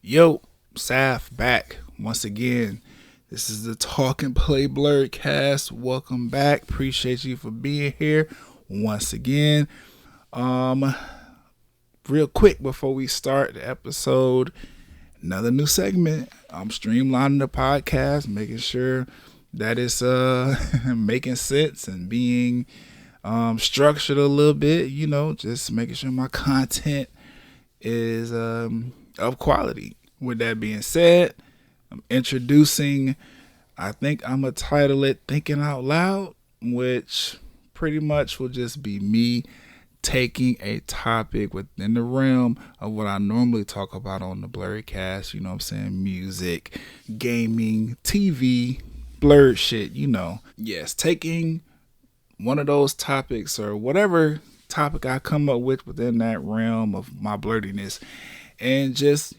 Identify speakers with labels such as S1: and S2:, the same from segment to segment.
S1: Yo, Saf back once again. This is the Talk and Play Blerd cast. Welcome back. Appreciate you for being here once again. Um, Real quick before we start the episode, another new segment. I'm streamlining the podcast, making sure that it's making sense and being structured a little bit. Just making sure my content is of quality. With that being said, I'm introducing, I think I'm going to title it Thinking Out Loud, which pretty much will just be me taking a topic within the realm of what I normally talk about on the Blerd cast, music, gaming, TV, blerd shit, Yes, taking one of those topics or whatever topic I come up with within that realm of my blerdiness and just,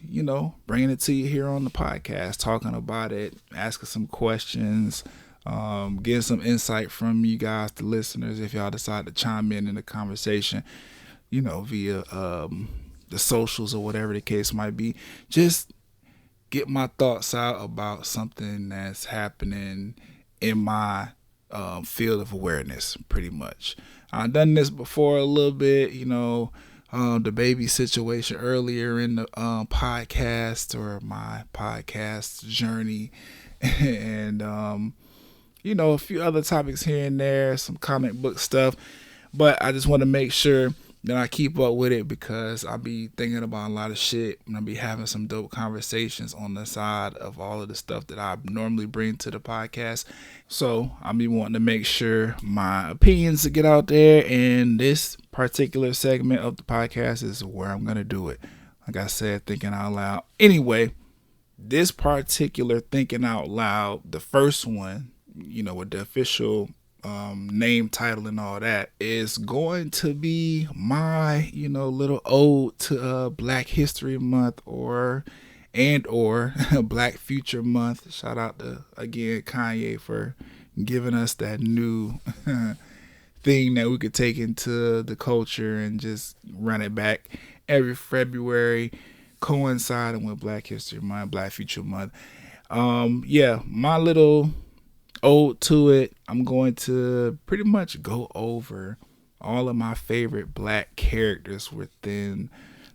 S1: bringing it to you here on the podcast, talking about it, asking some questions, getting some insight from you guys, the listeners, if y'all decide to chime in the conversation, via the socials or whatever the case might be. Just get my thoughts out about something that's happening in my field of awareness, pretty much. I've done this before a little bit, the baby situation earlier in the podcast or my podcast journey and a few other topics here and there, some comic book stuff, but I just want to make sure that I keep up with it because I'll be thinking about a lot of shit and I'll be having some dope conversations on the side of all of the stuff that I normally bring to the podcast. So I'll be wanting to make sure my opinions get out there, and this particular segment of the podcast is where I'm going to do it. Like I said, Thinking Out Loud. Anyway, this particular Thinking Out Loud, the first one, with the official name, title, and all that, is going to be my, little ode to Black History Month or Black Future Month. Shout out to, again, Kanye for giving us that new thing that we could take into the culture and just run it back every February, coinciding with Black History Month, Black Future Month. My little ode to it, I'm going to pretty much go over all of my favorite Black characters within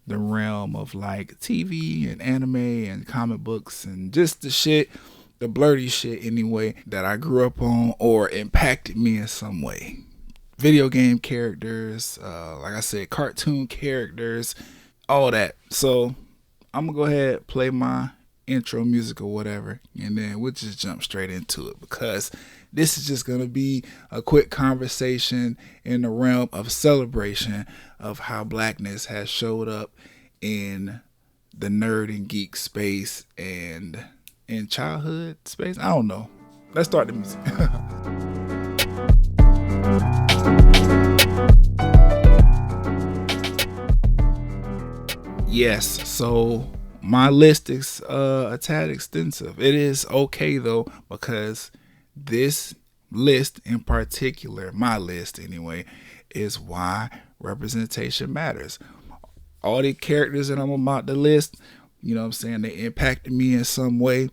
S1: the realm of like TV and anime and comic books and just the blerdy shit anyway, that I grew up on or impacted me in some way. Video game characters, like I said, cartoon characters, all that. So I'm gonna go ahead, play my intro music or whatever, and then we'll just jump straight into it because this is just gonna be a quick conversation in the realm of celebration of how Blackness has showed up in the nerd and geek space and in childhood space. I don't know. Let's start the music. Yes, so my list is a tad extensive. It is okay though, because this list in particular, my list anyway, is why representation matters. All the characters that I'm about to list, they impacted me in some way,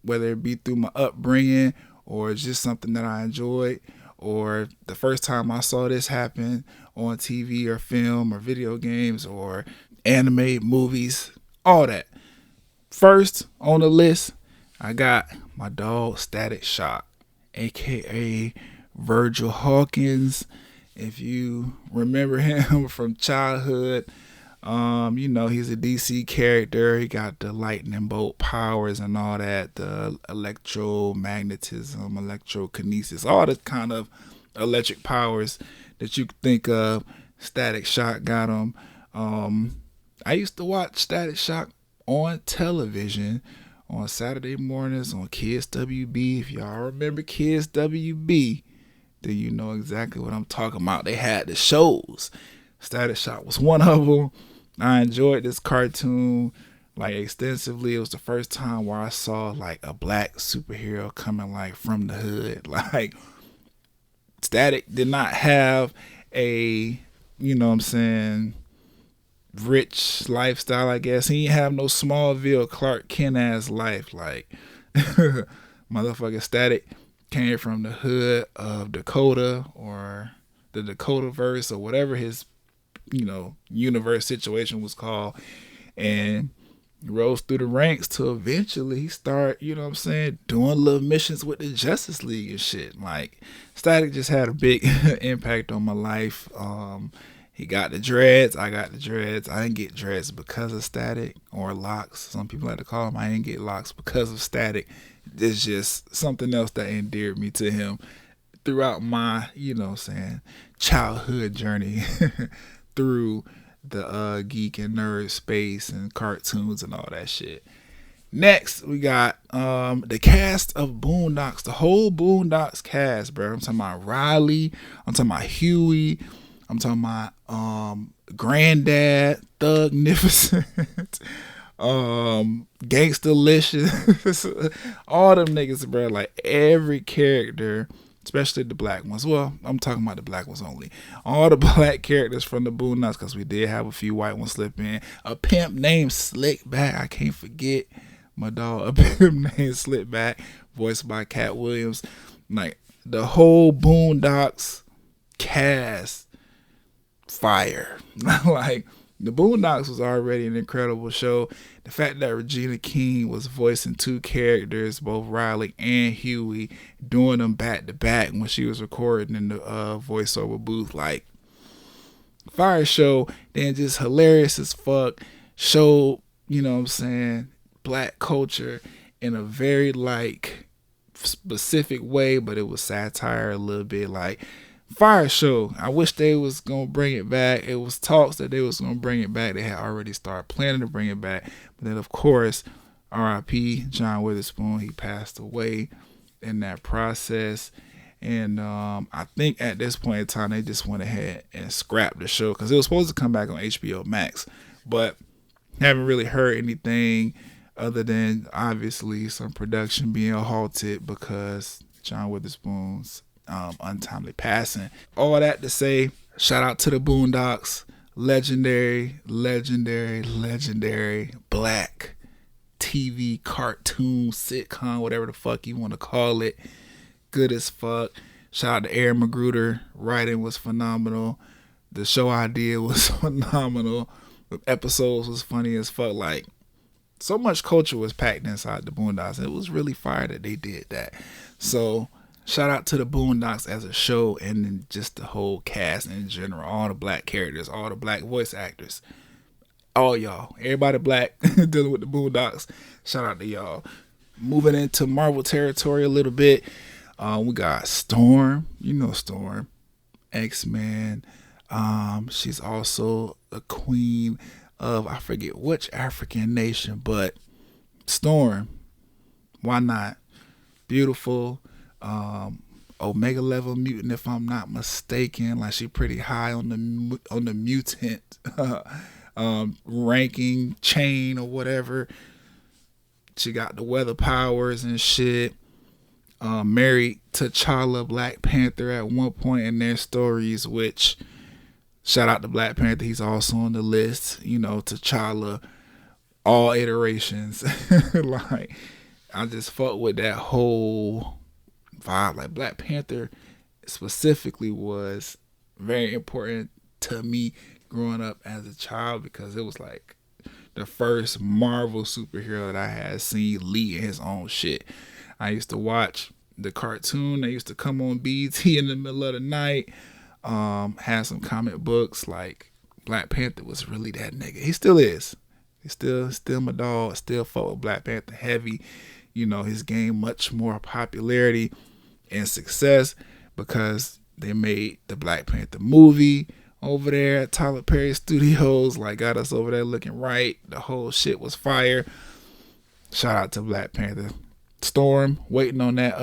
S1: whether it be through my upbringing or just something that I enjoyed, or the first time I saw this happen on TV or film or video games or anime, movies, all that. First on the list, I got my dog Static Shock, aka Virgil Hawkins. If you remember him from childhood, he's a DC character. He got the lightning bolt powers and all that, the electromagnetism, electrokinesis, all the kind of electric powers that you could think of. Static Shock got him. I used to watch Static Shock on television on Saturday mornings on Kids WB. If y'all remember Kids WB, then you know exactly what I'm talking about. They had the shows. Static Shock was one of them. I enjoyed this cartoon like extensively. It was the first time where I saw like a Black superhero coming like from the hood. Like Static did not have a, rich lifestyle, I guess. He ain't have no Smallville Clark Kent ass life. Like, motherfucking Static came from the hood of Dakota, or the Dakota verse, or whatever his, universe situation was called. And rose through the ranks to eventually start, doing little missions with the Justice League and shit. Like, Static just had a big impact on my life. He got the dreads. I got the dreads. I didn't get dreads because of Static, or locks. Some people like to call them. I didn't get locks because of Static. It's just something else that endeared me to him throughout my, childhood journey through the geek and nerd space and cartoons and all that shit. Next, we got the cast of Boondocks, the whole Boondocks cast, bro. I'm talking about Riley. I'm talking about Huey. I'm talking about Granddad, Thugnificent, Gangstalicious, all them niggas, bro. Like, every character, especially the black ones. Well, I'm talking about the black ones only. All the black characters from the Boondocks, because we did have a few white ones slip in. A pimp named Slickback, I can't forget my dog. A pimp named Slickback, voiced by Cat Williams. Like, the whole Boondocks cast, fire. Like, the Boondocks was already an incredible show. The fact that Regina King was voicing two characters, both Riley and Huey, doing them back to back when she was recording in the voiceover booth, like, fire show. Then just hilarious as fuck. Showed, black culture in a very, like, specific way, but it was satire a little bit. Like, fire show. I wish they was gonna bring it back. It was talks that they was gonna bring it back. They had already started planning to bring it back, but then of course, R.I.P. John Witherspoon. He passed away in that process, and I think at this point in time they just went ahead and scrapped the show because it was supposed to come back on HBO Max, but haven't really heard anything other than obviously some production being halted because John Witherspoon's untimely passing. All that to say, shout out to the Boondocks. Legendary black TV cartoon sitcom, whatever the fuck you want to call it. Good as fuck. Shout out to Aaron Magruder. Writing was phenomenal. The show idea was phenomenal. The episodes was funny as fuck. Like, so much culture was packed inside the Boondocks. It was really fire that they did that. So shout out to the Boondocks as a show, and then just the whole cast in general. All the black characters, all the black voice actors. All y'all. Everybody black dealing with the Boondocks. Shout out to y'all. Moving into Marvel territory a little bit. We got Storm. You know Storm. X-Men. She's also a queen of, I forget which African nation, but Storm. Why not? Beautiful. Omega level mutant, if I'm not mistaken. Like, she pretty high on the mutant ranking chain or whatever. She got the weather powers and shit. Married T'Challa, Black Panther, at one point in their stories, which, shout out to Black Panther, he's also on the list. T'Challa, all iterations. Like, I just fuck with that whole vibe. Like, Black Panther specifically was very important to me growing up as a child, because it was like the first Marvel superhero that I had seen lead his own shit. I used to watch the cartoon that used to come on BT in the middle of the night. Had some comic books. Like, Black Panther was really that nigga. He still is. He's still my dog. Still fuck with Black Panther heavy. His gained much more popularity and success because they made the Black Panther movie over there at Tyler Perry Studios. Like, got us over there looking right. The whole shit was fire. Shout out to Black Panther. Storm, waiting on that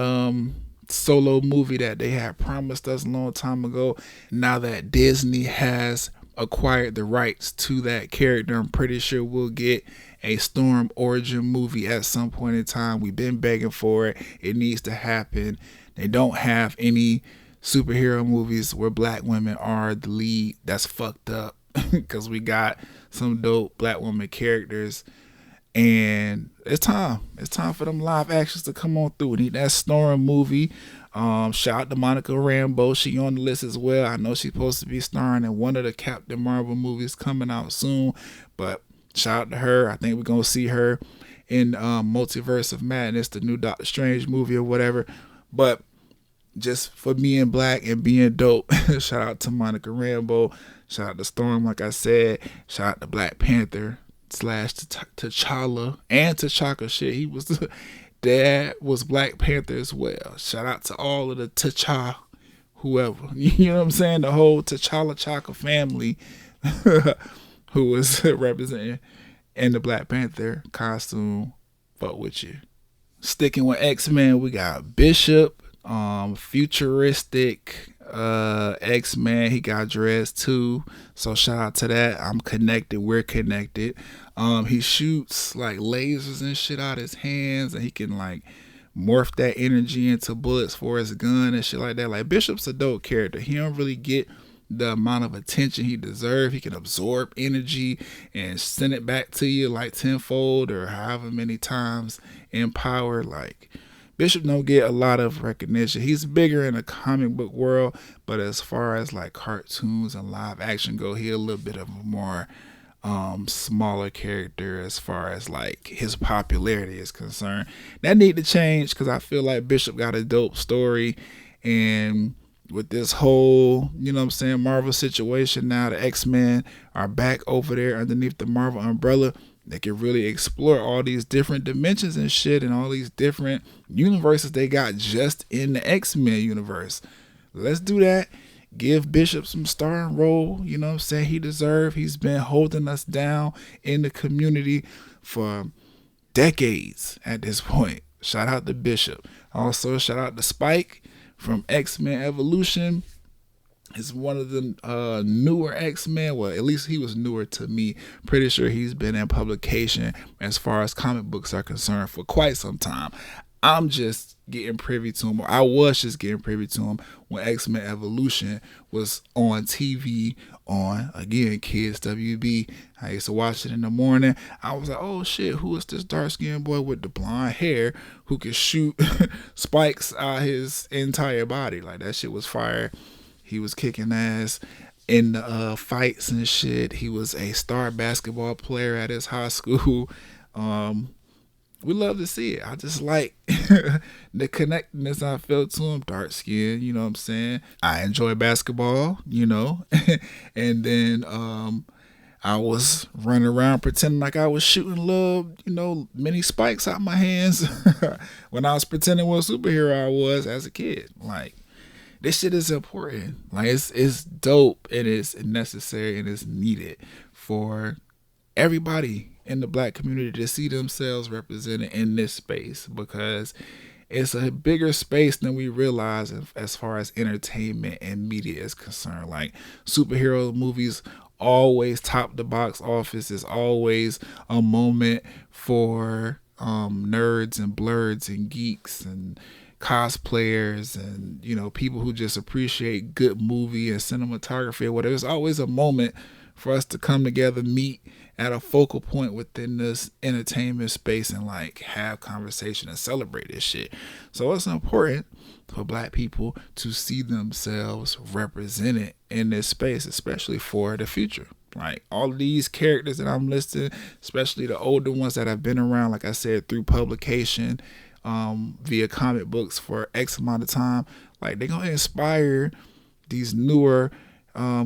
S1: solo movie that they had promised us a long time ago. Now that Disney has acquired the rights to that character, I'm pretty sure we'll get a Storm origin movie at some point in time. We've been begging for it. It needs to happen. They don't have any superhero movies where black women are the lead. That's fucked up. because we got some dope black woman characters. And it's time. It's time for them live actions to come on through. We need that starring movie. Shout out to Monica Rambeau. She on the list as well. I know she's supposed to be starring in one of the Captain Marvel movies coming out soon. But shout out to her. I think we're going to see her in Multiverse of Madness, the new Doctor Strange movie or whatever. But just for being black and being dope, shout out to Monica Rambeau. Shout out to Storm, like I said. Shout out to Black Panther / T'Challa and T'Chaka. Shit, he was dad was Black Panther as well. Shout out to all of the T'Challa, whoever. You know what I'm saying? The whole T'Challa Chaka family who was representing in the Black Panther costume. Fuck with you. Sticking with X-Men, we got Bishop, futuristic X-Men. He got dreads too, so shout out to that. I'm connected, we're connected. He shoots like lasers and shit out his hands, and he can like morph that energy into bullets for his gun and shit like that. Like, Bishop's a dope character. He don't really get the amount of attention he deserves. He can absorb energy and send it back to you like tenfold or however many times in power. Like, Bishop don't get a lot of recognition. He's bigger in the comic book world, but as far as like cartoons and live action go, he a little bit of a more smaller character as far as like his popularity is concerned. That need to change, because I feel like Bishop got a dope story, and with this whole, you know what I'm saying, Marvel situation now, the X-Men are back over there underneath the Marvel umbrella. They can really explore all these different dimensions and shit, and all these different universes they got just in the X-Men universe. Let's do that. Give Bishop some starring role, you know what I'm saying, he deserves. He's been holding us down in the community for decades at this point. Shout out to Bishop. Also, shout out to Spike from X-Men Evolution. Is one of the newer X-Men. Well, at least he was newer to me. Pretty sure he's been in publication as far as comic books are concerned for quite some time. I'm just getting privy to him, or I was just getting privy to him when X-Men Evolution was on TV on, again, Kids WB. I used to watch it in the morning. I was like, oh shit, who is this dark-skinned boy with the blonde hair who could shoot spikes out his entire body? Like, that shit was fire. He was kicking ass in the fights and shit. He was a star basketball player at his high school. We love to see it. I just like the connectedness I felt to him. Dark skin, you know what I'm saying? I enjoy basketball, you know. And then I was running around pretending like I was shooting little, you know, mini spikes out my hands when I was pretending what superhero I was as a kid. Like, this shit is important. Like, it's dope, and it's necessary, and it's needed for everybody in the black community to see themselves represented in this space, because it's a bigger space than we realize as far as entertainment and media is concerned. Like, superhero movies always top the box office. Is always a moment for nerds and blerds and geeks and cosplayers and, you know, people who just appreciate good movie and cinematography or whatever. It's always a moment for us to come together, meet at a focal point within this entertainment space, and like have conversation and celebrate this shit. So it's important for black people to see themselves represented in this space, especially for the future. Like, all of these characters that I'm listing, especially the older ones that have been around, like I said, through publication, via comic books for X amount of time, like, they're gonna inspire these newer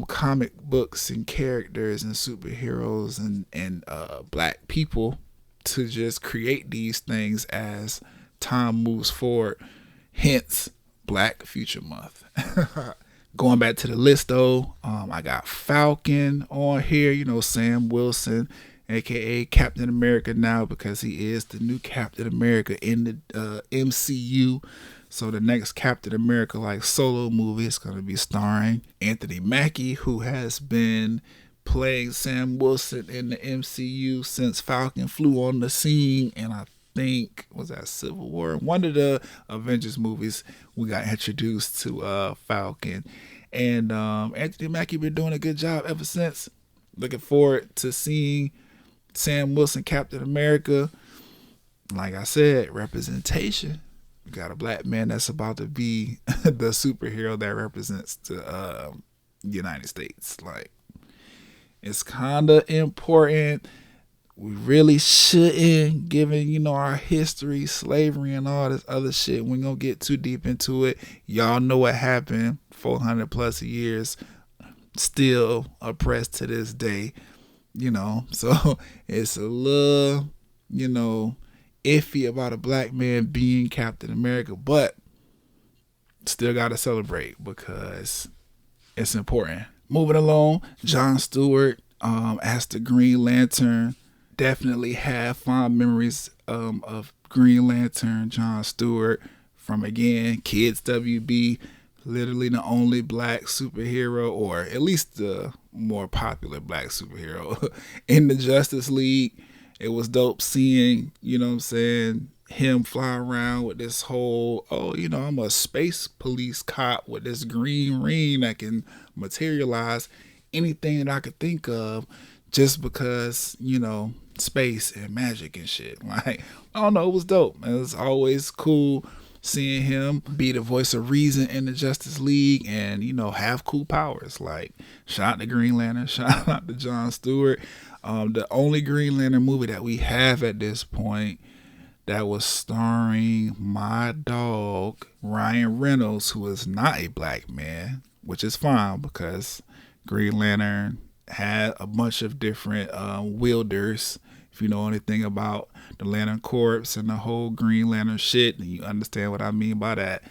S1: comic books and characters and superheroes and black people to just create these things as time moves forward. Hence, Black Future Month. Going back to the list though, I got Falcon on here, you know, Sam Wilson, aka Captain America now, because he is the new Captain America in the MCU. So the next Captain America like solo movie is going to be starring Anthony Mackie, who has been playing Sam Wilson in the MCU since Falcon flew on the scene, and I think, was that Civil War? One of the Avengers movies we got introduced to Falcon. And Anthony Mackie been doing a good job ever since. Looking forward to seeing Sam Wilson, Captain America. Like I said, representation. We got a black man that's about to be the superhero that represents the United States. Like, it's kind of important. We really shouldn't, given, our history, slavery, and all this other shit. We ain't gonna get too deep into it. Y'all know what happened 400 plus years, still oppressed to this day, So it's a little, iffy about a black man being Captain America, but still gotta celebrate because it's important. Moving along, Jon Stewart as the Green Lantern. Definitely have fond memories of Green Lantern, Jon Stewart, from, again, Kids WB, literally the only black superhero, or at least the more popular black superhero in the Justice League. It was dope seeing, him fly around with this whole, I'm a space police cop with this green ring that can materialize anything that I could think of, just because, space and magic and shit. Like, I don't know, it was dope. It was always cool seeing him be the voice of reason in the Justice League and, have cool powers. Like, shout out to Green Lantern, shout out to Jon Stewart. The only Green Lantern movie that we have at this point that was starring my dog, Ryan Reynolds, who is not a black man, which is fine because Green Lantern had a bunch of different wielders. If you know anything about the Lantern Corps and the whole Green Lantern shit, then you understand what I mean by that.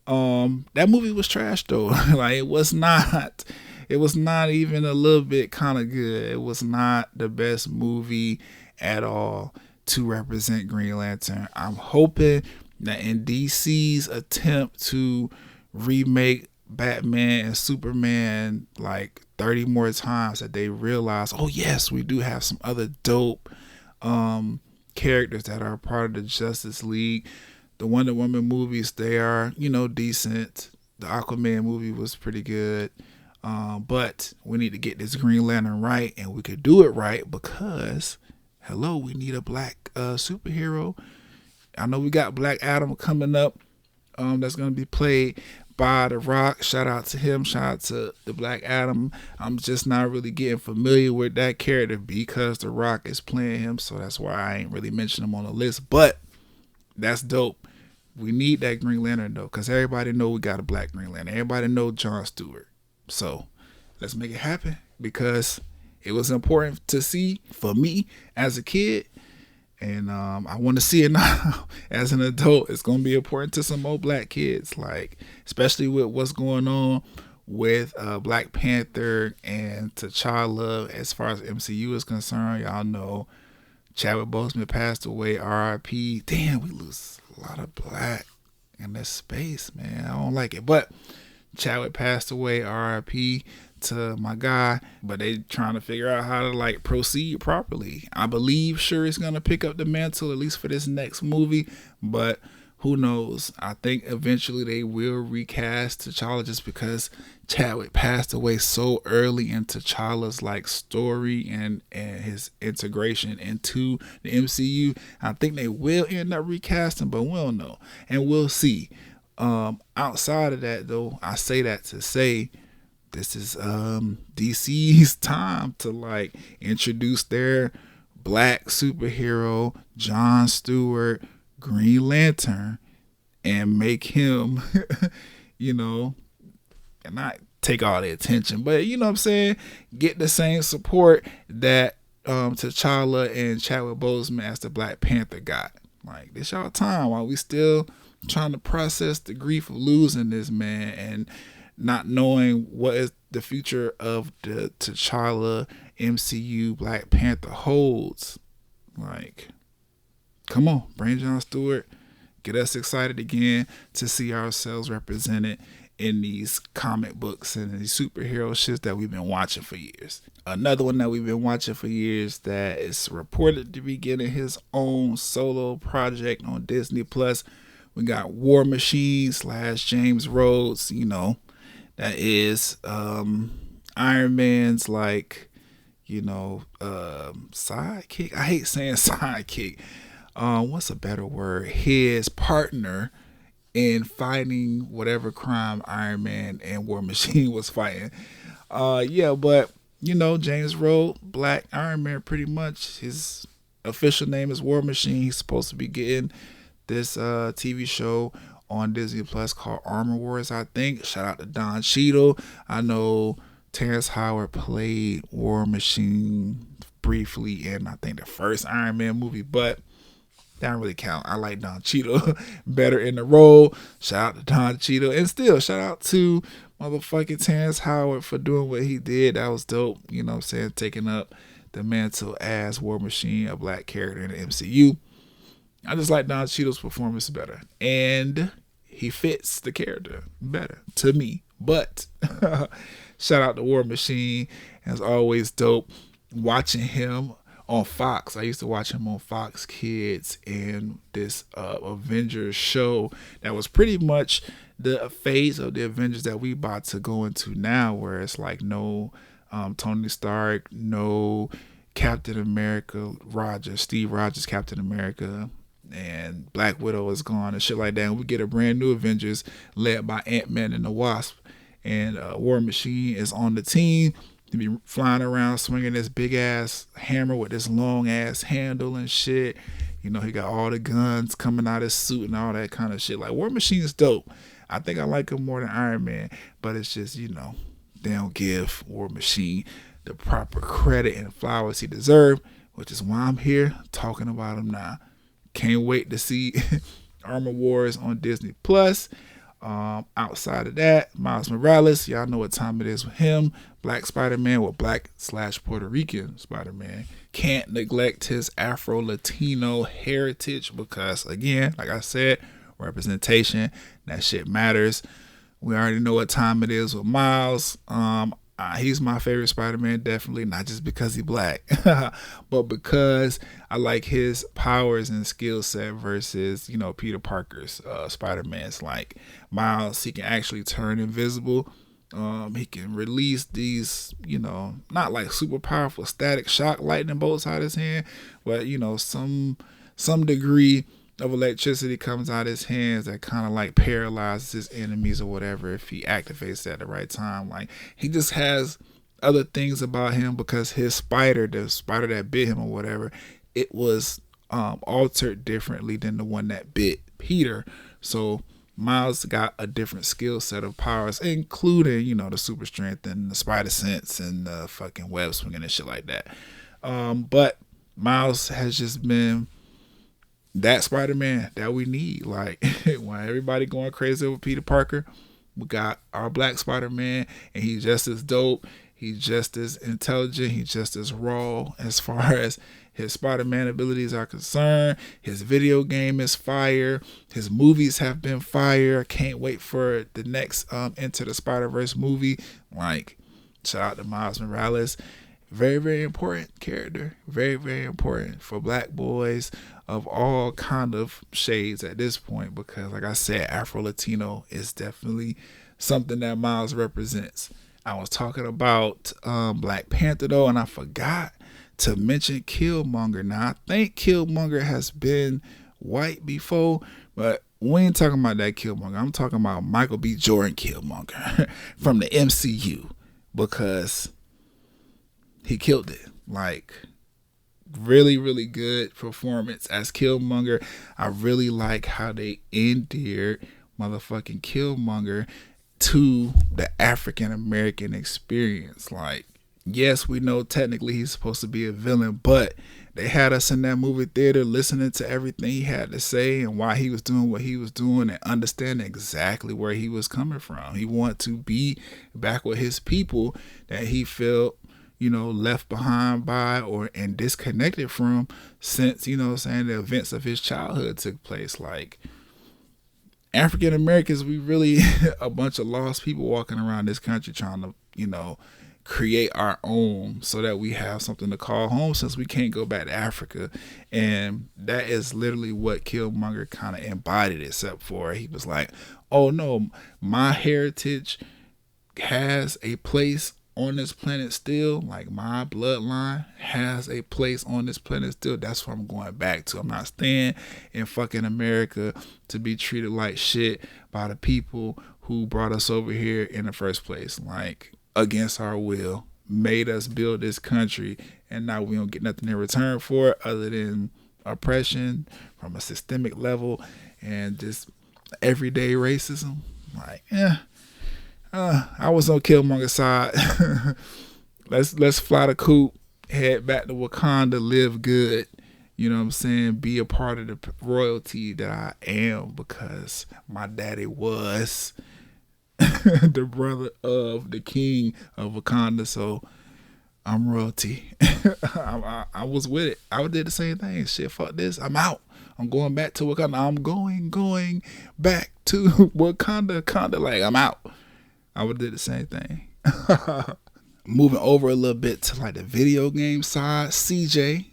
S1: That movie was trash though. Like, it was not even a little bit kind of good. It was not the best movie at all to represent Green Lantern. I'm hoping that in DC's attempt to remake Batman and Superman like 30 more times, that they realize, oh yes, we do have some other dope characters that are part of the Justice League. The Wonder Woman movies, they are, decent. The Aquaman movie was pretty good. But we need to get this Green Lantern right, and we could do it right because, hello, we need a black superhero. I know we got Black Adam coming up. That's going to be played by The Rock. Shout out to him. Shout out to the Black Adam. I'm just not really getting familiar with that character because The Rock is playing him, so that's why I ain't really mentioned him on the list. But that's dope. We need that Green Lantern though, because everybody know we got a black Green Lantern. Everybody know Jon Stewart. So let's make it happen because it was important to see for me as a kid. And I want to see it now as an adult. It's going to be important to some more black kids, like, especially with what's going on with Black Panther and T'Challa as far as MCU is concerned. Y'all know Chadwick Boseman passed away, R.I.P. Damn, we lose a lot of black in this space, man. I don't like it. But Chadwick passed away, R.I.P. to my guy, but they trying to figure out how to like proceed properly. I believe Shuri's gonna pick up the mantle, at least for this next movie, but who knows? I think eventually they will recast T'Challa just because Chadwick passed away so early in T'Challa's like story and his integration into the MCU. I think they will end up recasting, but we'll know and we'll see. Outside of that though, I say that to say this is DC's time to like introduce their black superhero, Jon Stewart, Green Lantern, and make him, and not take all the attention, but you know what I'm saying, get the same support that T'Challa and Chadwick Boseman as the Black Panther got. Like, this y'all time while we still trying to process the grief of losing this man and not knowing what is the future of the T'Challa MCU Black Panther holds. Like, come on, bring Jon Stewart, get us excited again to see ourselves represented in these comic books and these superhero shits that we've been watching for years. Another one that we've been watching for years that is reported to be getting his own solo project on Disney Plus. We got War Machine / James Rhodes, that is Iron Man's like, sidekick. I hate saying sidekick. What's a better word? His partner in fighting whatever crime Iron Man and War Machine was fighting. Yeah, but James wrote Black Iron Man pretty much. His official name is War Machine. He's supposed to be getting this TV show on Disney Plus called Armor Wars, I think. Shout out to Don Cheadle. I know Terrence Howard played War Machine briefly in, I think, the first Iron Man movie, but that don't really count. I like Don Cheadle better in the role. Shout out to Don Cheadle. And still, shout out to motherfucking Terrence Howard for doing what he did. That was dope. You know what I'm saying? Taking up the mantle as War Machine, a black character in the MCU. I just like Don Cheadle's performance better. And he fits the character better to me. But shout out to War Machine. As always, dope watching him on Fox. I used to watch him on Fox Kids and this Avengers show that was pretty much the phase of the Avengers that we about to go into now, where it's like no Tony Stark, no Captain America, Steve Rogers, Captain America, and Black Widow is gone and shit like that. And we get a brand new Avengers led by Ant-Man and the Wasp, and War Machine is on the team. He be flying around swinging this big ass hammer with this long ass handle and shit. He got all the guns coming out of his suit and all that kind of shit. Like, War Machine is dope. I think I like him more than Iron Man, but it's just, they don't give War Machine the proper credit and flowers he deserves, which is why I'm here talking about him now. Can't wait to see Armor Wars on Disney Plus. Outside of that, Miles Morales, y'all know what time it is with him. Black Spider-Man, with Black/Puerto Rican Spider-Man. Can't neglect his Afro-Latino heritage because, again, like I said, representation, that shit matters. We already know what time it is with Miles. He's my favorite Spider-Man, definitely, not just because he's black, but because I like his powers and skill set versus, Peter Parker's Spider-Man's. Like, Miles, he can actually turn invisible. He can release these, not like super powerful static shock lightning bolts out of his hand, but, some degree of electricity comes out of his hands that kind of like paralyzes his enemies or whatever if he activates it at the right time. Like, he just has other things about him because his spider, the spider that bit him or whatever, it was altered differently than the one that bit Peter. So Miles got a different skill set of powers, including, the super strength and the spider sense and the fucking web swinging and shit like that. But Miles has just been that Spider-Man that we need. Like, when everybody going crazy over Peter Parker, we got our Black Spider-Man, and he's just as dope. He's just as intelligent. He's just as raw as far as his Spider-Man abilities are concerned. His video game is fire. His movies have been fire. Can't wait for the next Into the Spider-Verse movie. Like, shout out to Miles Morales. Very, very important character. Very, very important for black boys of all kind of shades at this point, because like I said, Afro-Latino is definitely something that Miles represents. I was talking about Black Panther though, and I forgot to mention Killmonger. Now, I think Killmonger has been white before, but we ain't talking about that Killmonger. I'm talking about Michael B. Jordan Killmonger from the MCU, because he killed it. Like, really, really good performance as Killmonger. I really like how they endeared motherfucking Killmonger to the African American experience. Like, yes, we know technically he's supposed to be a villain, but they had us in that movie theater listening to everything he had to say and why he was doing what he was doing and understanding exactly where he was coming from. He wanted to be back with his people that he felt, left behind by and disconnected from since, the events of his childhood took place. Like, African Americans, we really a bunch of lost people walking around this country trying to, create our own so that we have something to call home since we can't go back to Africa. And that is literally what Killmonger kind of embodied, except for he was like, oh no, my heritage has a place on this planet still. Like my bloodline has a place on this planet still. That's where I'm going back to. I'm not staying in fucking America to be treated like shit by the people who brought us over here in the first place, like against our will, made us build this country, and now we don't get nothing in return for it other than oppression from a systemic level and just everyday racism. Like, I was on Killmonger's side. let's fly the coop, head back to Wakanda, live good. You know what I'm saying? Be a part of the royalty that I am, because my daddy was the brother of the king of Wakanda. So I'm royalty. I was with it. I did the same thing. Shit, fuck this. I'm out. I'm going back to Wakanda. I'm going back to Wakanda. Like, I'm out. I would have did the same thing. Moving over a little bit to like the video game side, CJ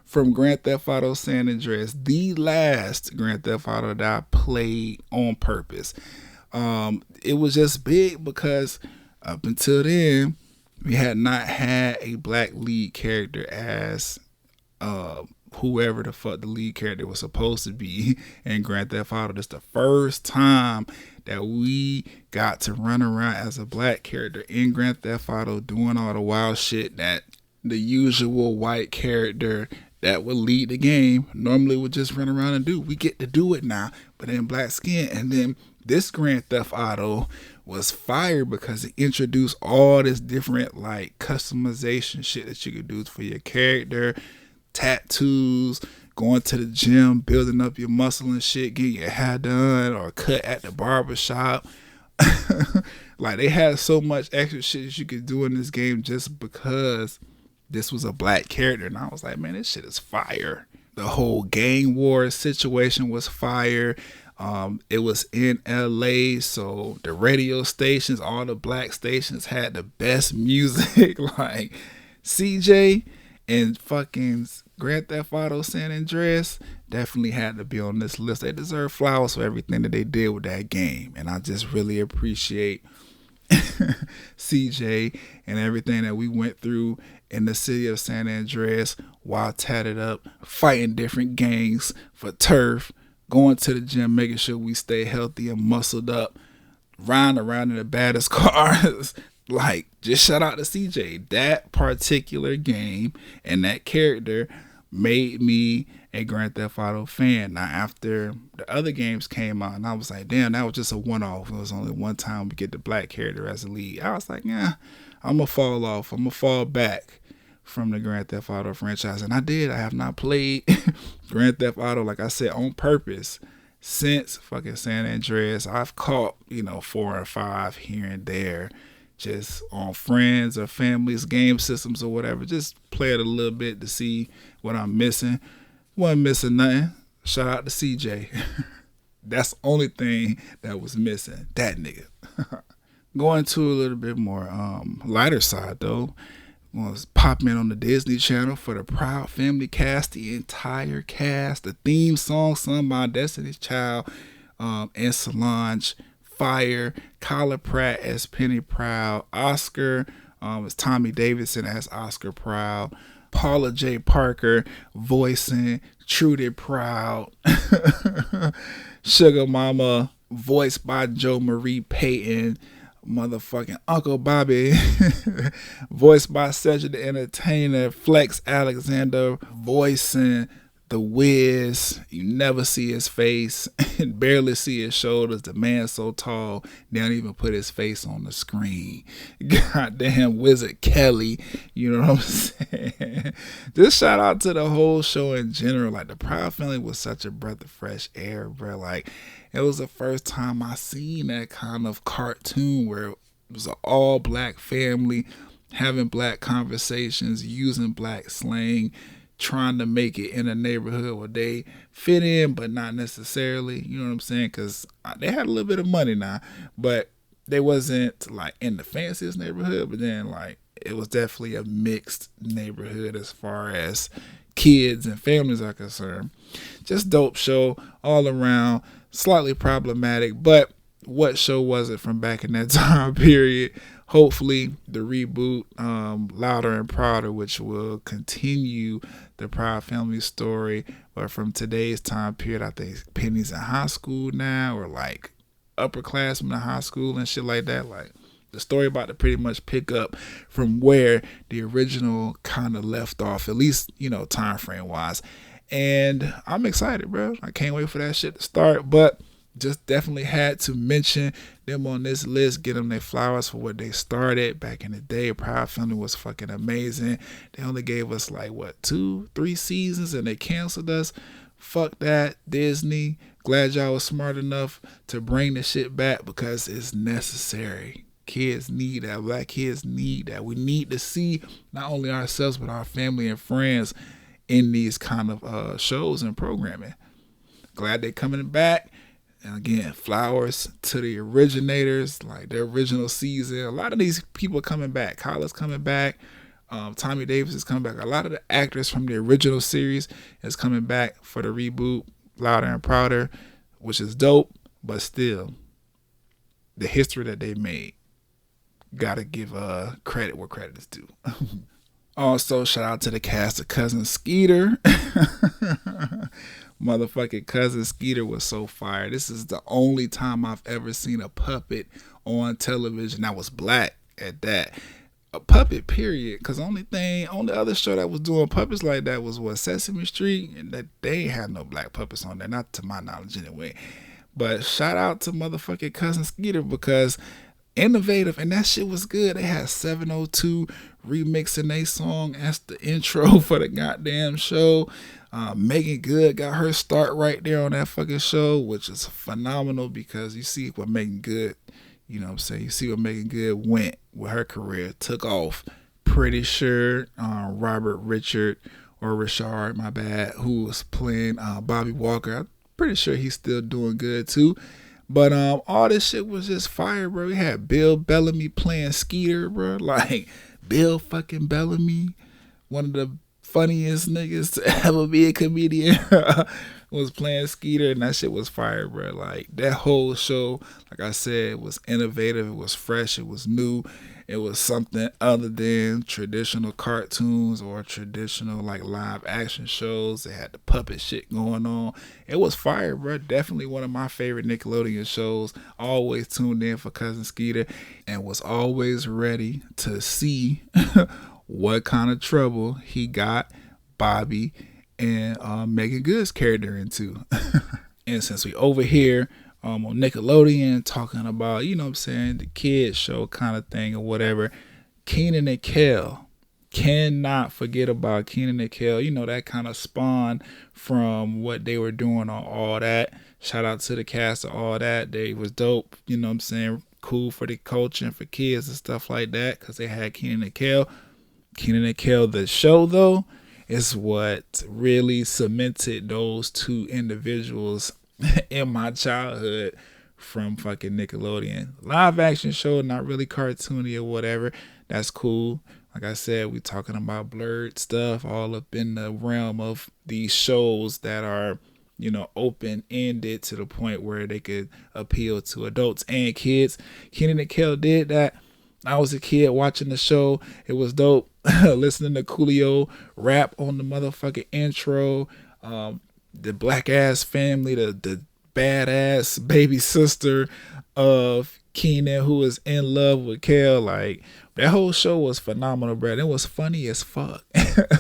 S1: from Grand Theft Auto San Andreas, the last Grand Theft Auto that I played on purpose. It was just big because up until then, we had not had a black lead character as whoever the fuck the lead character was supposed to be in Grand Theft Auto. This is the first time that we got to run around as a black character in Grand Theft Auto, doing all the wild shit that the usual white character that would lead the game normally would just run around and do. We get to do it now, but in black skin. And then this Grand Theft Auto was fire because it introduced all this different like customization shit that you could do for your character, tattoos, going to the gym, building up your muscle and shit, getting your hair done or cut at the barbershop. Like, they had so much extra shit that you could do in this game just because this was a black character. And I was like, man, this shit is fire. The whole gang war situation was fire. It was in LA, so the radio stations, all the black stations had the best music. Like, CJ and fucking Grand Theft Auto San Andreas definitely had to be on this list. They deserve flowers for everything that they did with that game, and I just really appreciate CJ and everything that we went through in the city of San Andreas while tatted up, fighting different gangs for turf, going to the gym, making sure we stay healthy and muscled up, riding around in the baddest cars. Like, just shout out to CJ. That particular game and that character made me a Grand Theft Auto fan. Now, after the other games came out, and I was like, damn, that was just a one-off. It was only one time we get the black character as a lead. I was like, yeah, I'm going to fall off. I'm going to fall back from the Grand Theft Auto franchise. And I did. I have not played Grand Theft Auto, like I said, on purpose since fucking San Andreas. I've caught, 4 or 5 here and there, just on friends or families, game systems or whatever. Just play it a little bit to see what I'm missing. Wasn't missing nothing. Shout out to CJ. That's the only thing that was missing. That nigga. Going to a little bit more lighter side though. Was pop in on the Disney Channel for the Proud Family cast, the entire cast, the theme song sung by Destiny's Child and Solange. Fire. Kyla Pratt as Penny Proud. Oscar as Tommy Davidson as Oscar Proud. Paula J. Parker voicing Trudy Proud. Sugar Mama voiced by Joe Marie Payton. Motherfucking Uncle Bobby voiced by Cedric the Entertainer. Flex Alexander voicing The Wiz. You never see his face and barely see his shoulders. The man's so tall, they don't even put his face on the screen. Goddamn Wizard Kelly. You know what I'm saying? Just shout out to the whole show in general. Like, the Proud Family was such a breath of fresh air, bro. Like, it was the first time I seen that kind of cartoon where it was an all black family having black conversations, using black slang, trying to make it in a neighborhood where they fit in, but not necessarily, you know what I'm saying? Because they had a little bit of money now, but they wasn't like in the fanciest neighborhood, but then like it was definitely a mixed neighborhood as far as kids and families are concerned. Just dope show all around, slightly problematic, but what show was it from back in that time period? hopefully the reboot, Louder and Prouder, which will continue the Proud Family story, but from today's time period. I think Penny's in high school now, or like upperclassmen in high school and shit like that. Like, the story about to pretty much pick up from where the original kind of left off, at least, time frame wise. And I'm excited, bro. I can't wait for that shit to start. But just definitely had to mention them on this list, get them their flowers for what they started back in the day. Proud Family was fucking amazing. They only gave us like, 2-3 seasons, and they canceled us. Fuck that, Disney. Glad y'all was smart enough to bring the shit back, because it's necessary. Kids need that. Black kids need that. We need to see not only ourselves but our family and friends in these kind of shows and programming. Glad they're coming back. And again, flowers to the originators, like the original season. A lot of these people coming back. Kyla's coming back. Tommy Davis is coming back. A lot of the actors from the original series is coming back for the reboot, Louder and Prouder, which is dope. But still, the history that they made, gotta give credit where credit is due. Also, shout out to the cast of Cousin Skeeter. Motherfucking Cousin Skeeter was so fire. This is the only time I've ever seen a puppet on television that was black at that. A puppet, period. Because only other show that was doing puppets like that was Sesame Street, and that they ain't had no black puppets on there, not to my knowledge anyway. But shout out to motherfucking Cousin Skeeter, because innovative, and that shit was good. They had 702 remixing their song as the intro for the goddamn show. Megan Good got her start right there on that fucking show, which is phenomenal, because you see what Megan Good, you see what Megan Good went with her career, took off. Pretty sure Robert Richard, my bad, who was playing Bobby Walker, I'm pretty sure he's still doing good too. But all this shit was just fire, bro. We had Bill Bellamy playing Skeeter, bro. Like, Bill fucking Bellamy, one of the funniest niggas to ever be a comedian, was playing Skeeter, and that shit was fire, bro. Like, that whole show, like I said, was innovative, it was fresh, it was new, it was something other than traditional cartoons or traditional like live action shows. They had the puppet shit going on. It was fire, bro. Definitely one of my favorite Nickelodeon shows. Always tuned in for Cousin Skeeter, and was always ready to see what kind of trouble he got Bobby and Megan Good's character into. And since we over here on Nickelodeon talking about, the kids show kind of thing or whatever, Kenan and Kel. Cannot forget about Kenan and Kel. That kind of spawned from what they were doing on All That. Shout out to the cast of All That. They was dope, cool for the culture and for kids and stuff like that, because they had Kenan and Kel. Kenan and Kel, the show, though, is what really cemented those two individuals in my childhood from fucking Nickelodeon. Live action show, not really cartoony or whatever. That's cool. Like I said, we talking about blerd stuff, all up in the realm of these shows that are, open-ended to the point where they could appeal to adults and kids. Kenan and Kel did that. I was a kid watching the show. It was dope. Listening to Coolio rap on the motherfucking intro. The black ass family, the badass baby sister of Kenan, who is in love with Kel. Like, that whole show was phenomenal, bro. It was funny as fuck.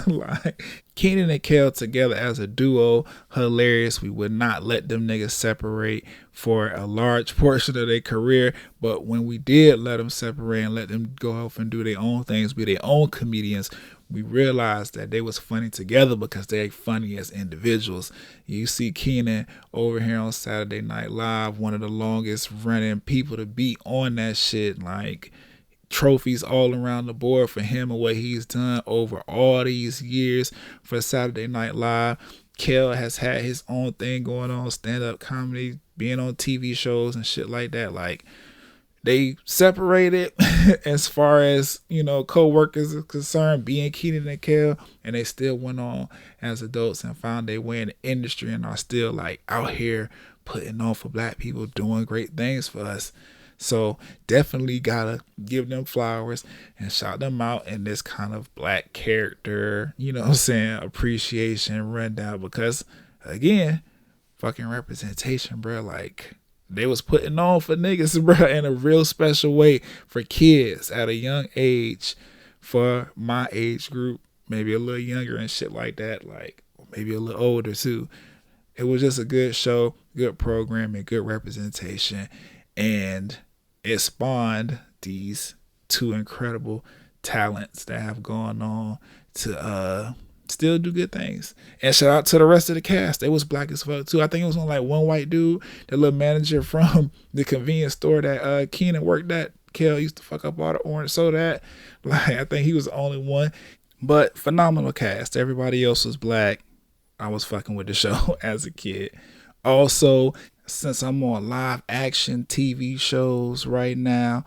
S1: Like, Kenan and Kel together as a duo, hilarious. We would not let them niggas separate for a large portion of their career, but when we did let them separate and let them go off and do their own things, be their own comedians, we realized that they was funny together because they're funny as individuals. You see Kenan over here on Saturday Night Live, one of the longest running people to be on that shit. Like, trophies all around the board for him and what he's done over all these years for Saturday Night Live. Kel has had his own thing going on, stand-up comedy, being on TV shows and shit like that. Like, they separated as far as, co-workers are concerned, being Kenan and Kel, and they still went on as adults and found their way in the industry and are still like out here putting on for black people, doing great things for us. So definitely gotta give them flowers and shout them out in this kind of black character, you know what I'm saying, appreciation rundown, because again, fucking representation, bro. Like, they was putting on for niggas, bro, in a real special way for kids at a young age, for my age group, maybe a little younger and shit like that, like maybe a little older too. It was just a good show, good programming, good representation, and it spawned these two incredible talents that have gone on to still do good things. And shout out to the rest of the cast. They was black as fuck too. I think it was only like one white dude, the little manager from the convenience store that Keenan worked at. Kel used to fuck up all the orange soda at. Like, I think he was the only one. But phenomenal cast. Everybody else was black. I was fucking with the show as a kid. Also, since I'm on live action TV shows right now,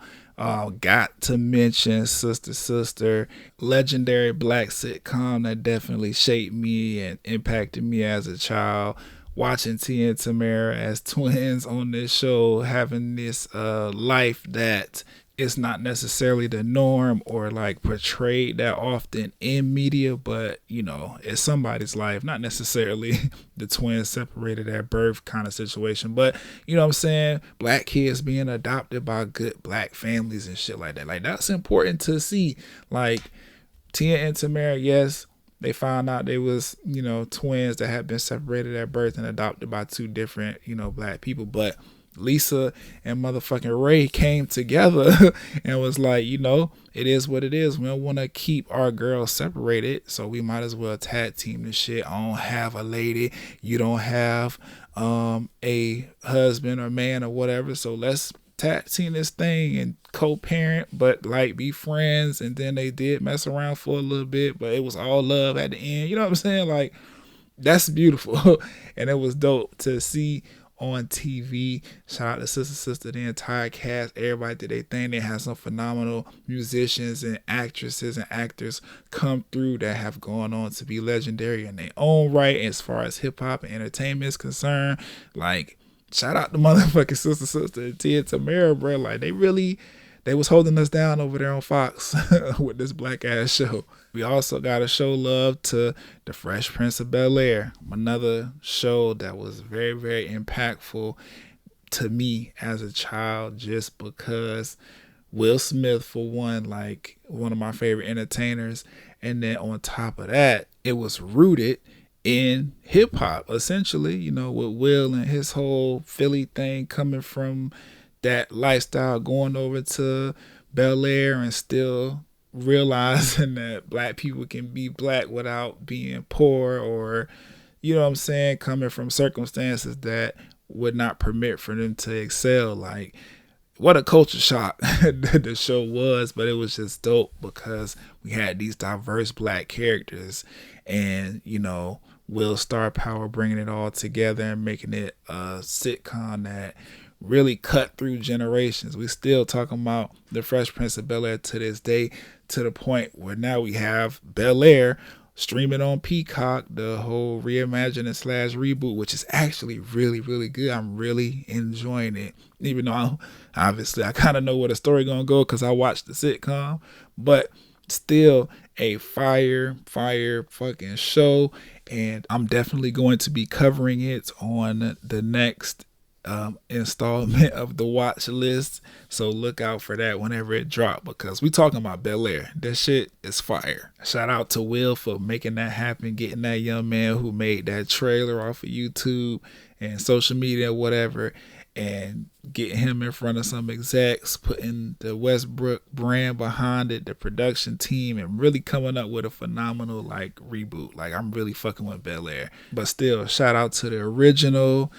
S1: got to mention Sister Sister, legendary black sitcom that definitely shaped me and impacted me as a child. Watching Tia and Tamara as twins on this show, having this life that is not necessarily the norm or like portrayed that often in media, but you know, it's somebody's life, not necessarily the twins separated at birth kind of situation, but you know what I'm saying, black kids being adopted by good black families and shit like that. Like, that's important to see. Like, Tia and Tamara, yes, they found out they was, you know, twins that had been separated at birth and adopted by two different, you know, black people, but Lisa and motherfucking Ray came together and was like, you know, it is what it is. We don't want to keep our girls separated, so we might as well tag team this shit. I don't have a lady, you don't have a husband or man or whatever, so let's tag team this thing and co-parent, but like be friends. And then they did mess around for a little bit, but it was all love at the end. You know what I'm saying? Like, that's beautiful. And it was dope to see on TV. Shout out to Sister Sister, the entire cast, everybody did their thing. They had some phenomenal musicians and actresses and actors come through that have gone on to be legendary in their own right as far as hip-hop and entertainment is concerned. Like, shout out to motherfucking Sister Sister and Tia and Tamara, bro. Like, they was holding us down over there on Fox with this black ass show. We also got to show love to The Fresh Prince of Bel-Air, another show that was very, very impactful to me as a child, just because Will Smith, for one, like one of my favorite entertainers. And then on top of that, it was rooted in hip hop, essentially, you know, with Will and his whole Philly thing, coming from that lifestyle, going over to Bel-Air and still realizing that black people can be black without being poor, or, you know what I'm saying, coming from circumstances that would not permit for them to excel. Like, what a culture shock the show was, but it was just dope because we had these diverse black characters, and, you know, Will Star Power bringing it all together and making it a sitcom that really cut through generations. We still talking about The Fresh Prince of Bel-Air to this day, to the point where now we have Bel-Air streaming on Peacock, the whole reimagining / reboot, which is actually really, really good. I'm really enjoying it, even though obviously I kind of know where the story gonna go because I watched the sitcom, but still a fire fucking show, and I'm definitely going to be covering it on the next installment of the watch list, so look out for that whenever it drop, because we talking about Bel-Air. That shit is fire. Shout out to Will for making that happen, getting that young man who made that trailer off of YouTube and social media, whatever, and getting him in front of some execs, putting the Westbrook brand behind it, the production team, and really coming up with a phenomenal like reboot. Like, I'm really fucking with Bel-Air. But still, shout out to the original.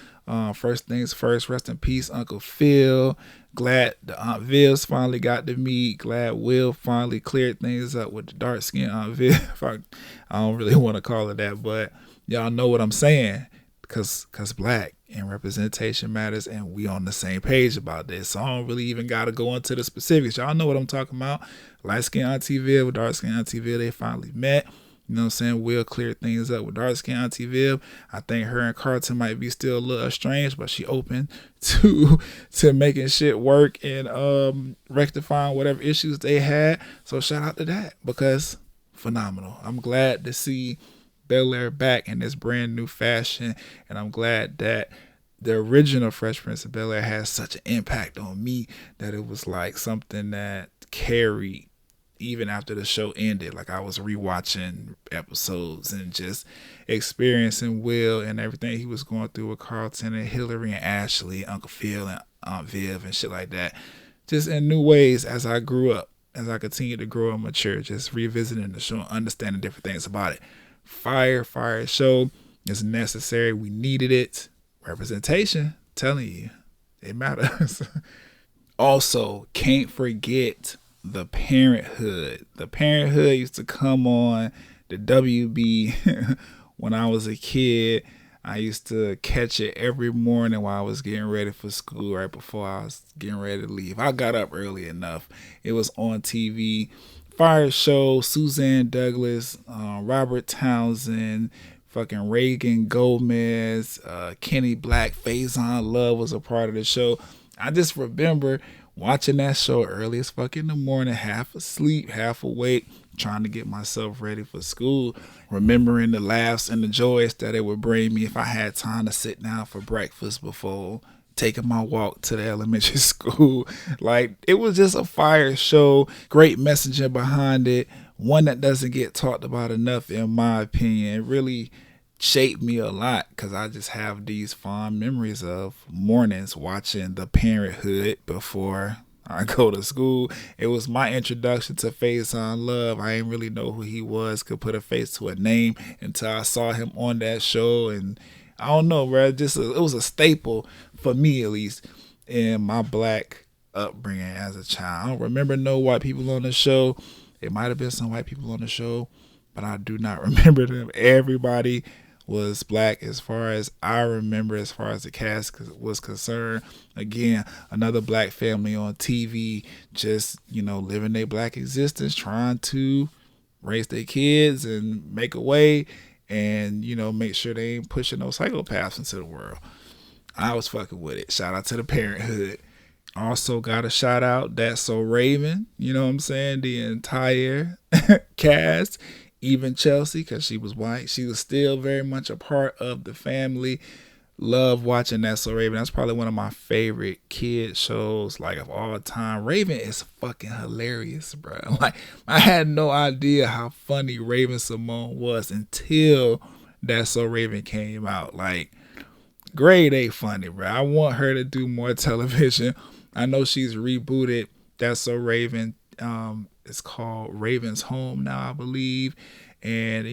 S1: First things first, rest in peace, Uncle Phil. Glad the Aunt Vils finally got to meet. Glad Will finally cleared things up with the dark skin Aunt Vil. I don't really want to call it that, but y'all know what I'm saying, because black and representation matters, and we on the same page about this. So I don't really even got to go into the specifics. Y'all know what I'm talking about. Light skin Auntie Vil with dark skin Auntie Vil, they finally met. You know what I'm saying? Will cleared things up with dark skin Auntie Viv. I think her and Carlton might be still a little estranged, but she open to making shit work and rectifying whatever issues they had. So shout out to that, because phenomenal. I'm glad to see Bel-Air back in this brand new fashion, and I'm glad that the original Fresh Prince of Bel-Air has such an impact on me that it was like something that carried even after the show ended. Like, I was rewatching episodes and just experiencing Will and everything he was going through with Carlton and Hillary and Ashley, Uncle Phil and Aunt Viv and shit like that, just in new ways as I grew up, as I continued to grow and mature, just revisiting the show and understanding different things about it. Fire show is necessary. We needed it. Representation, telling you, it matters. Also, can't forget the Parenthood. The Parenthood used to come on the WB when I was a kid. I used to catch it every morning while I was getting ready for school, right before I was getting ready to leave. I got up early enough. It was on TV. Fire show. Suzanne Douglas, Robert Townsend, fucking Reagan Gomez, Kenny Black, Faison Love was a part of the show. I just remember watching that show early as fuck in the morning, half asleep, half awake, trying to get myself ready for school, remembering the laughs and the joys that it would bring me if I had time to sit down for breakfast before taking my walk to the elementary school. Like, it was just a fire show, great messaging behind it, one that doesn't get talked about enough in my opinion. It really shaped me a lot because I just have these fond memories of mornings watching the Parenthood before I go to school. It was my introduction to Faison Love. I didn't really know who he was, could put a face to a name until I saw him on that show. And I don't know, bro, it was a staple for me, at least, in my black upbringing as a child. I don't remember no white people on the show. It might have been some white people on the show, but I do not remember them. Everybody was black as far as I remember, as far as the cast was concerned. Again, another black family on TV, just, living their black existence, trying to raise their kids and make a way and, make sure they ain't pushing those psychopaths into the world. I was fucking with it. Shout out to the Parenthood. Also got a shout out That's So Raven, you know what I'm saying? The entire cast, even Chelsea, because she was white. She was still very much a part of the family. Love watching That's So Raven. That's probably one of my favorite kid shows, like, of all time. Raven is fucking hilarious, bro. Like, I had no idea how funny Raven Simone was until That's So Raven came out. Like, grade A funny, bro. I want her to do more television. I know she's rebooted That's So Raven. It's called Raven's Home now, I believe. And,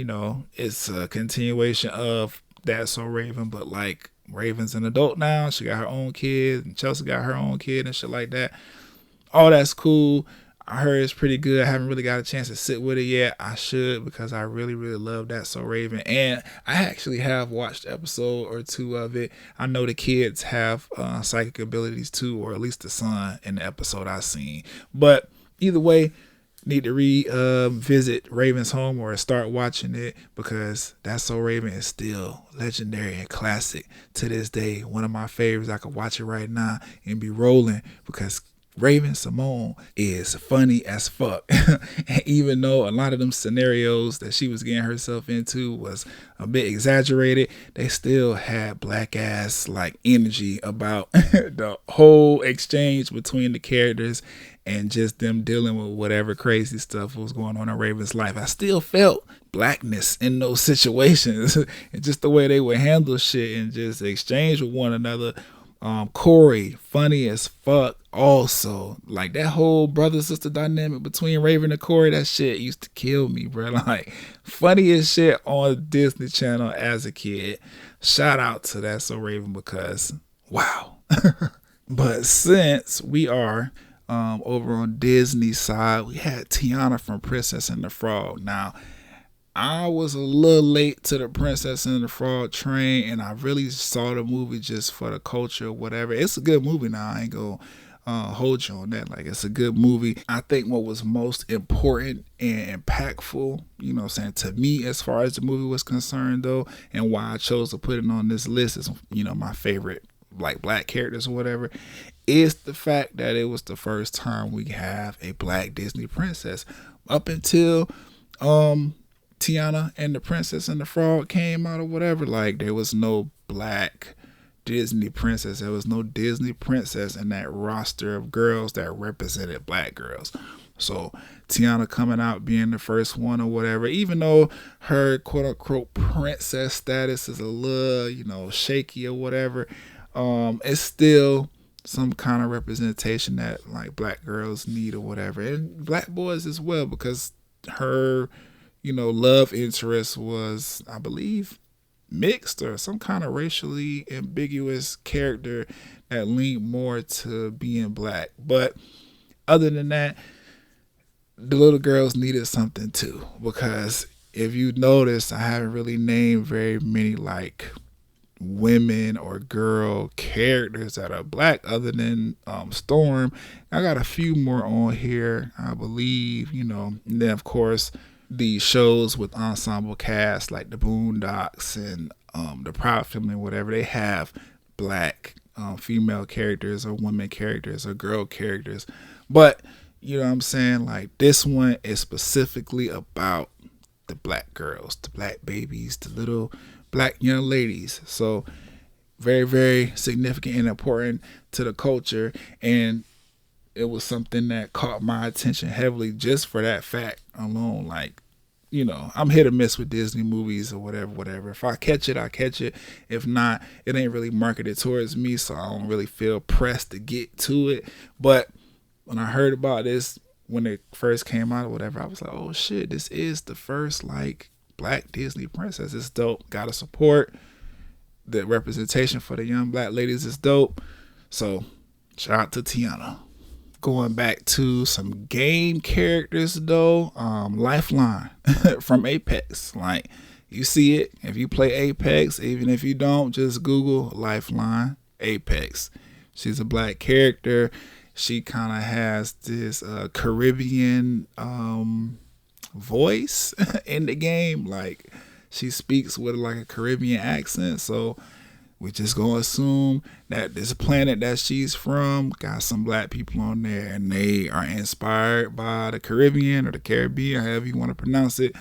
S1: it's a continuation of That's So Raven, but like Raven's an adult now. She got her own kid, and Chelsea got her own kid and shit like that. All that's cool. I heard it's pretty good. I haven't really got a chance to sit with it yet. I should, because I really, really love That's So Raven. And I actually have watched an episode or two of it. I know the kids have psychic abilities too, or at least the son in the episode I seen. But either way, need to revisit Raven's Home or start watching it, because That's So Raven is still legendary and classic to this day. One of my favorites. I could watch it right now and be rolling, because Raven Simone is funny as fuck. And even though a lot of them scenarios that she was getting herself into was a bit exaggerated, they still had black ass like energy about the whole exchange between the characters and just them dealing with whatever crazy stuff was going on in Raven's life. I still felt blackness in those situations and just the way they would handle shit and just exchange with one another. Corey, funny as fuck. Also, like, that whole brother-sister dynamic between Raven and Corey, that shit used to kill me, bro. Like, funny as shit on Disney Channel as a kid. Shout out to That's So Raven, because wow. But since we are over on Disney side, we had Tiana from Princess and the Frog. Now, I was a little late to the Princess and the Frog train, and I really saw the movie just for the culture or whatever. It's a good movie now. I ain't gonna hold you on that. Like, it's a good movie. I think what was most important and impactful, you know what I'm saying, to me as far as the movie was concerned though, and why I chose to put it on this list is, you know, my favorite like black characters or whatever, is the fact that it was the first time we have a black Disney princess. Up until Tiana and the Princess and the Frog came out or whatever, like there was no black Disney princess. There was no Disney princess in that roster of girls that represented black girls. So Tiana coming out being the first one or whatever, even though her quote unquote princess status is a little, you know, shaky or whatever, it's still some kind of representation that like black girls need or whatever, and black boys as well, because her, you know, love interest was, I believe, mixed or some kind of racially ambiguous character that leaned more to being black. But other than that, the little girls needed something too, because if you notice, I haven't really named very many like women or girl characters that are black other than Storm. I got a few more on here, I believe, you know. And then of course the shows with ensemble cast like the Boondocks and the Proud Family, whatever, they have black female characters or women characters or girl characters. But you know what I'm saying, like this one is specifically about the black girls, the black babies, the little black young ladies. So very, very significant and important to the culture, and it was something that caught my attention heavily just for that fact alone. Like, you know, I'm hit or miss with Disney movies or whatever. If I catch it, I catch it. If not, it ain't really marketed towards me, so I don't really feel pressed to get to it. But when I heard about this, when it first came out or whatever, I was like, oh shit, this is the first like black Disney princess. It's dope. Gotta support the representation for the young black ladies. Is dope. So shout out to Tiana. Going back to some game characters though, Lifeline from Apex. Like, you see it if you play Apex. Even if you don't, just Google Lifeline Apex. She's a black character. She kind of has this Caribbean voice in the game. Like, she speaks with like a Caribbean accent. So we just gonna assume that this planet that she's from got some black people on there, and they are inspired by the Caribbean or the Caribbean, however you want to pronounce it.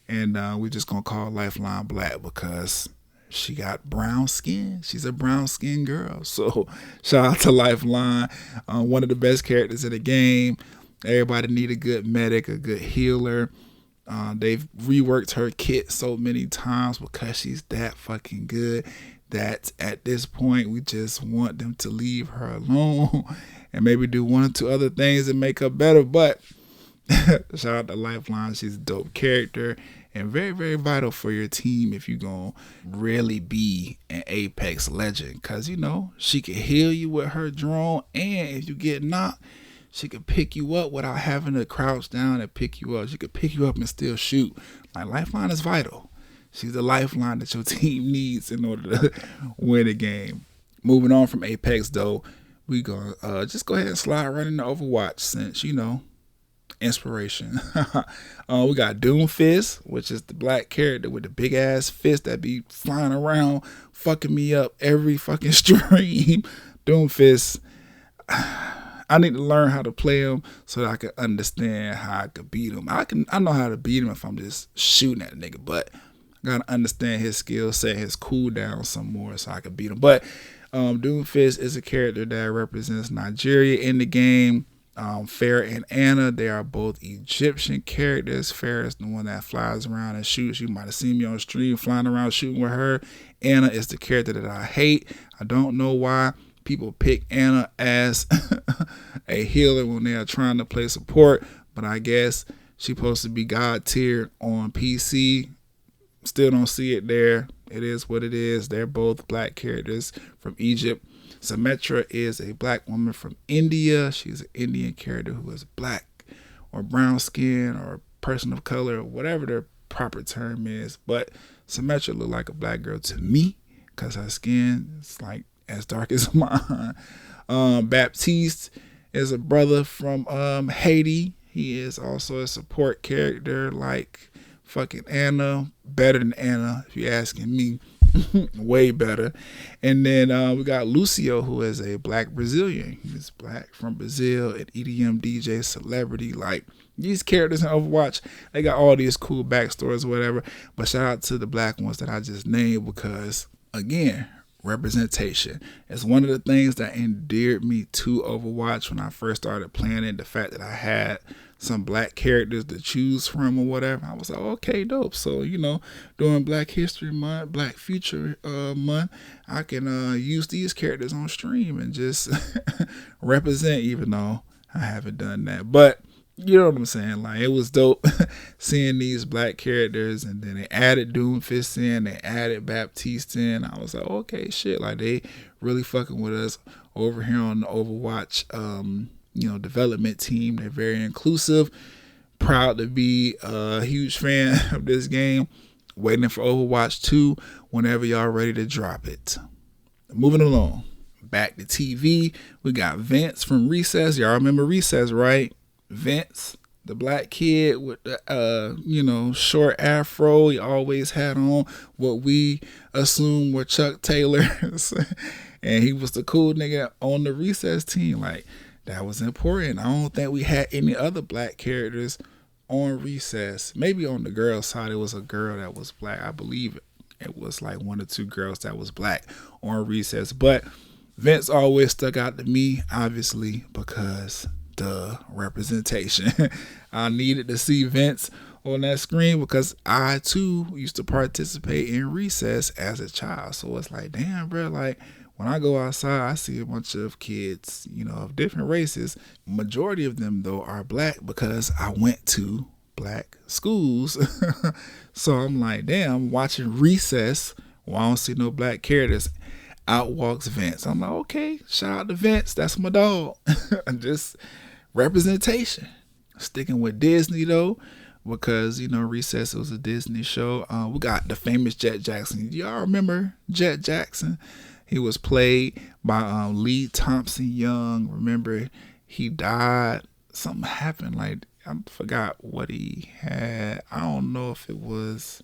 S1: And we just gonna call Lifeline black because she got brown skin. She's a brown skin girl. So shout out to Lifeline, one of the best characters in the game. Everybody need a good medic, a good healer. They've reworked her kit so many times because she's that fucking good that at this point we just want them to leave her alone and maybe do one or two other things and make her better. But shout out to Lifeline. She's a dope character and very, very vital for your team if you're going to really be an Apex legend, because, you know, she can heal you with her drone, and if you get knocked, she could pick you up without having to crouch down and pick you up. She could pick you up and still shoot. Like, Lifeline is vital. She's the lifeline that your team needs in order to win a game. Moving on from Apex, though, we going to just go ahead and slide right into Overwatch since, you know, inspiration. We got Doomfist, which is the black character with the big ass fist that be flying around, fucking me up every fucking stream. Doomfist, I need to learn how to play him so that I can understand how I could beat him. I know how to beat him if I'm just shooting at a nigga, but I gotta understand his skill set, his cooldown some more so I can beat him. But Doomfist is a character that represents Nigeria in the game. Farah and Anna, they are both Egyptian characters. Farah is the one that flies around and shoots. You might have seen me on stream flying around shooting with her. Anna is the character that I hate. I don't know why people pick Anna as a healer when they are trying to play support, but I guess she's supposed to be God tier on PC. Still don't see it there. It is what it is. They're both black characters from Egypt. Symmetra is a black woman from India. She's an Indian character who is black or brown skin or person of color or whatever their proper term is. But Symmetra looked like a black girl to me because her skin is like as dark as mine. Baptiste is a brother from Haiti. He is also a support character like fucking Anna. Better than Anna, if you're asking me. Way better. And then we got Lucio, who is a black Brazilian. He's black from Brazil, an EDM DJ celebrity. Like, these characters in Overwatch, they got all these cool backstories or whatever. But shout out to the black ones that I just named because, again, representation. It's one of the things that endeared me to Overwatch when I first started playing it. The fact that I had some black characters to choose from or whatever. I was like, okay, dope. So, during Black History Month, Black Future Month, I can use these characters on stream and just represent, even though I haven't done that. But you know what I'm saying? Like, it was dope seeing these black characters, and then they added Doomfist in, they added Baptiste in. I was like, okay, shit, like they really fucking with us over here on the Overwatch development team. They're very inclusive. Proud to be a huge fan of this game. Waiting for Overwatch 2 whenever y'all ready to drop it. Moving along. Back to TV. We got Vince from Recess. Y'all remember Recess, right? Vince, the black kid with the short afro. He always had on what we assume were Chuck Taylors. And he was the cool nigga on the Recess team. Like, that was important. I don't think we had any other black characters on Recess. Maybe on the girl side, it was a girl that was black. I believe it was like one or two girls that was black on Recess. But Vince always stuck out to me, obviously, because the representation. I needed to see Vince on that screen because I, too, used to participate in Recess as a child. So it's like, damn, bro, like, when I go outside, I see a bunch of kids, of different races. Majority of them, though, are black because I went to black schools. So I'm like, damn, watching Recess. Well, I don't see no black characters. Out walks Vince. I'm like, okay, shout out to Vince. That's my dog. Just representation. Sticking with Disney, though, because, Recess was a Disney show. We got the famous Jet Jackson. Y'all remember Jet Jackson? He was played by Lee Thompson Young. Remember, he died. Something happened. Like, I forgot what he had. I don't know if it was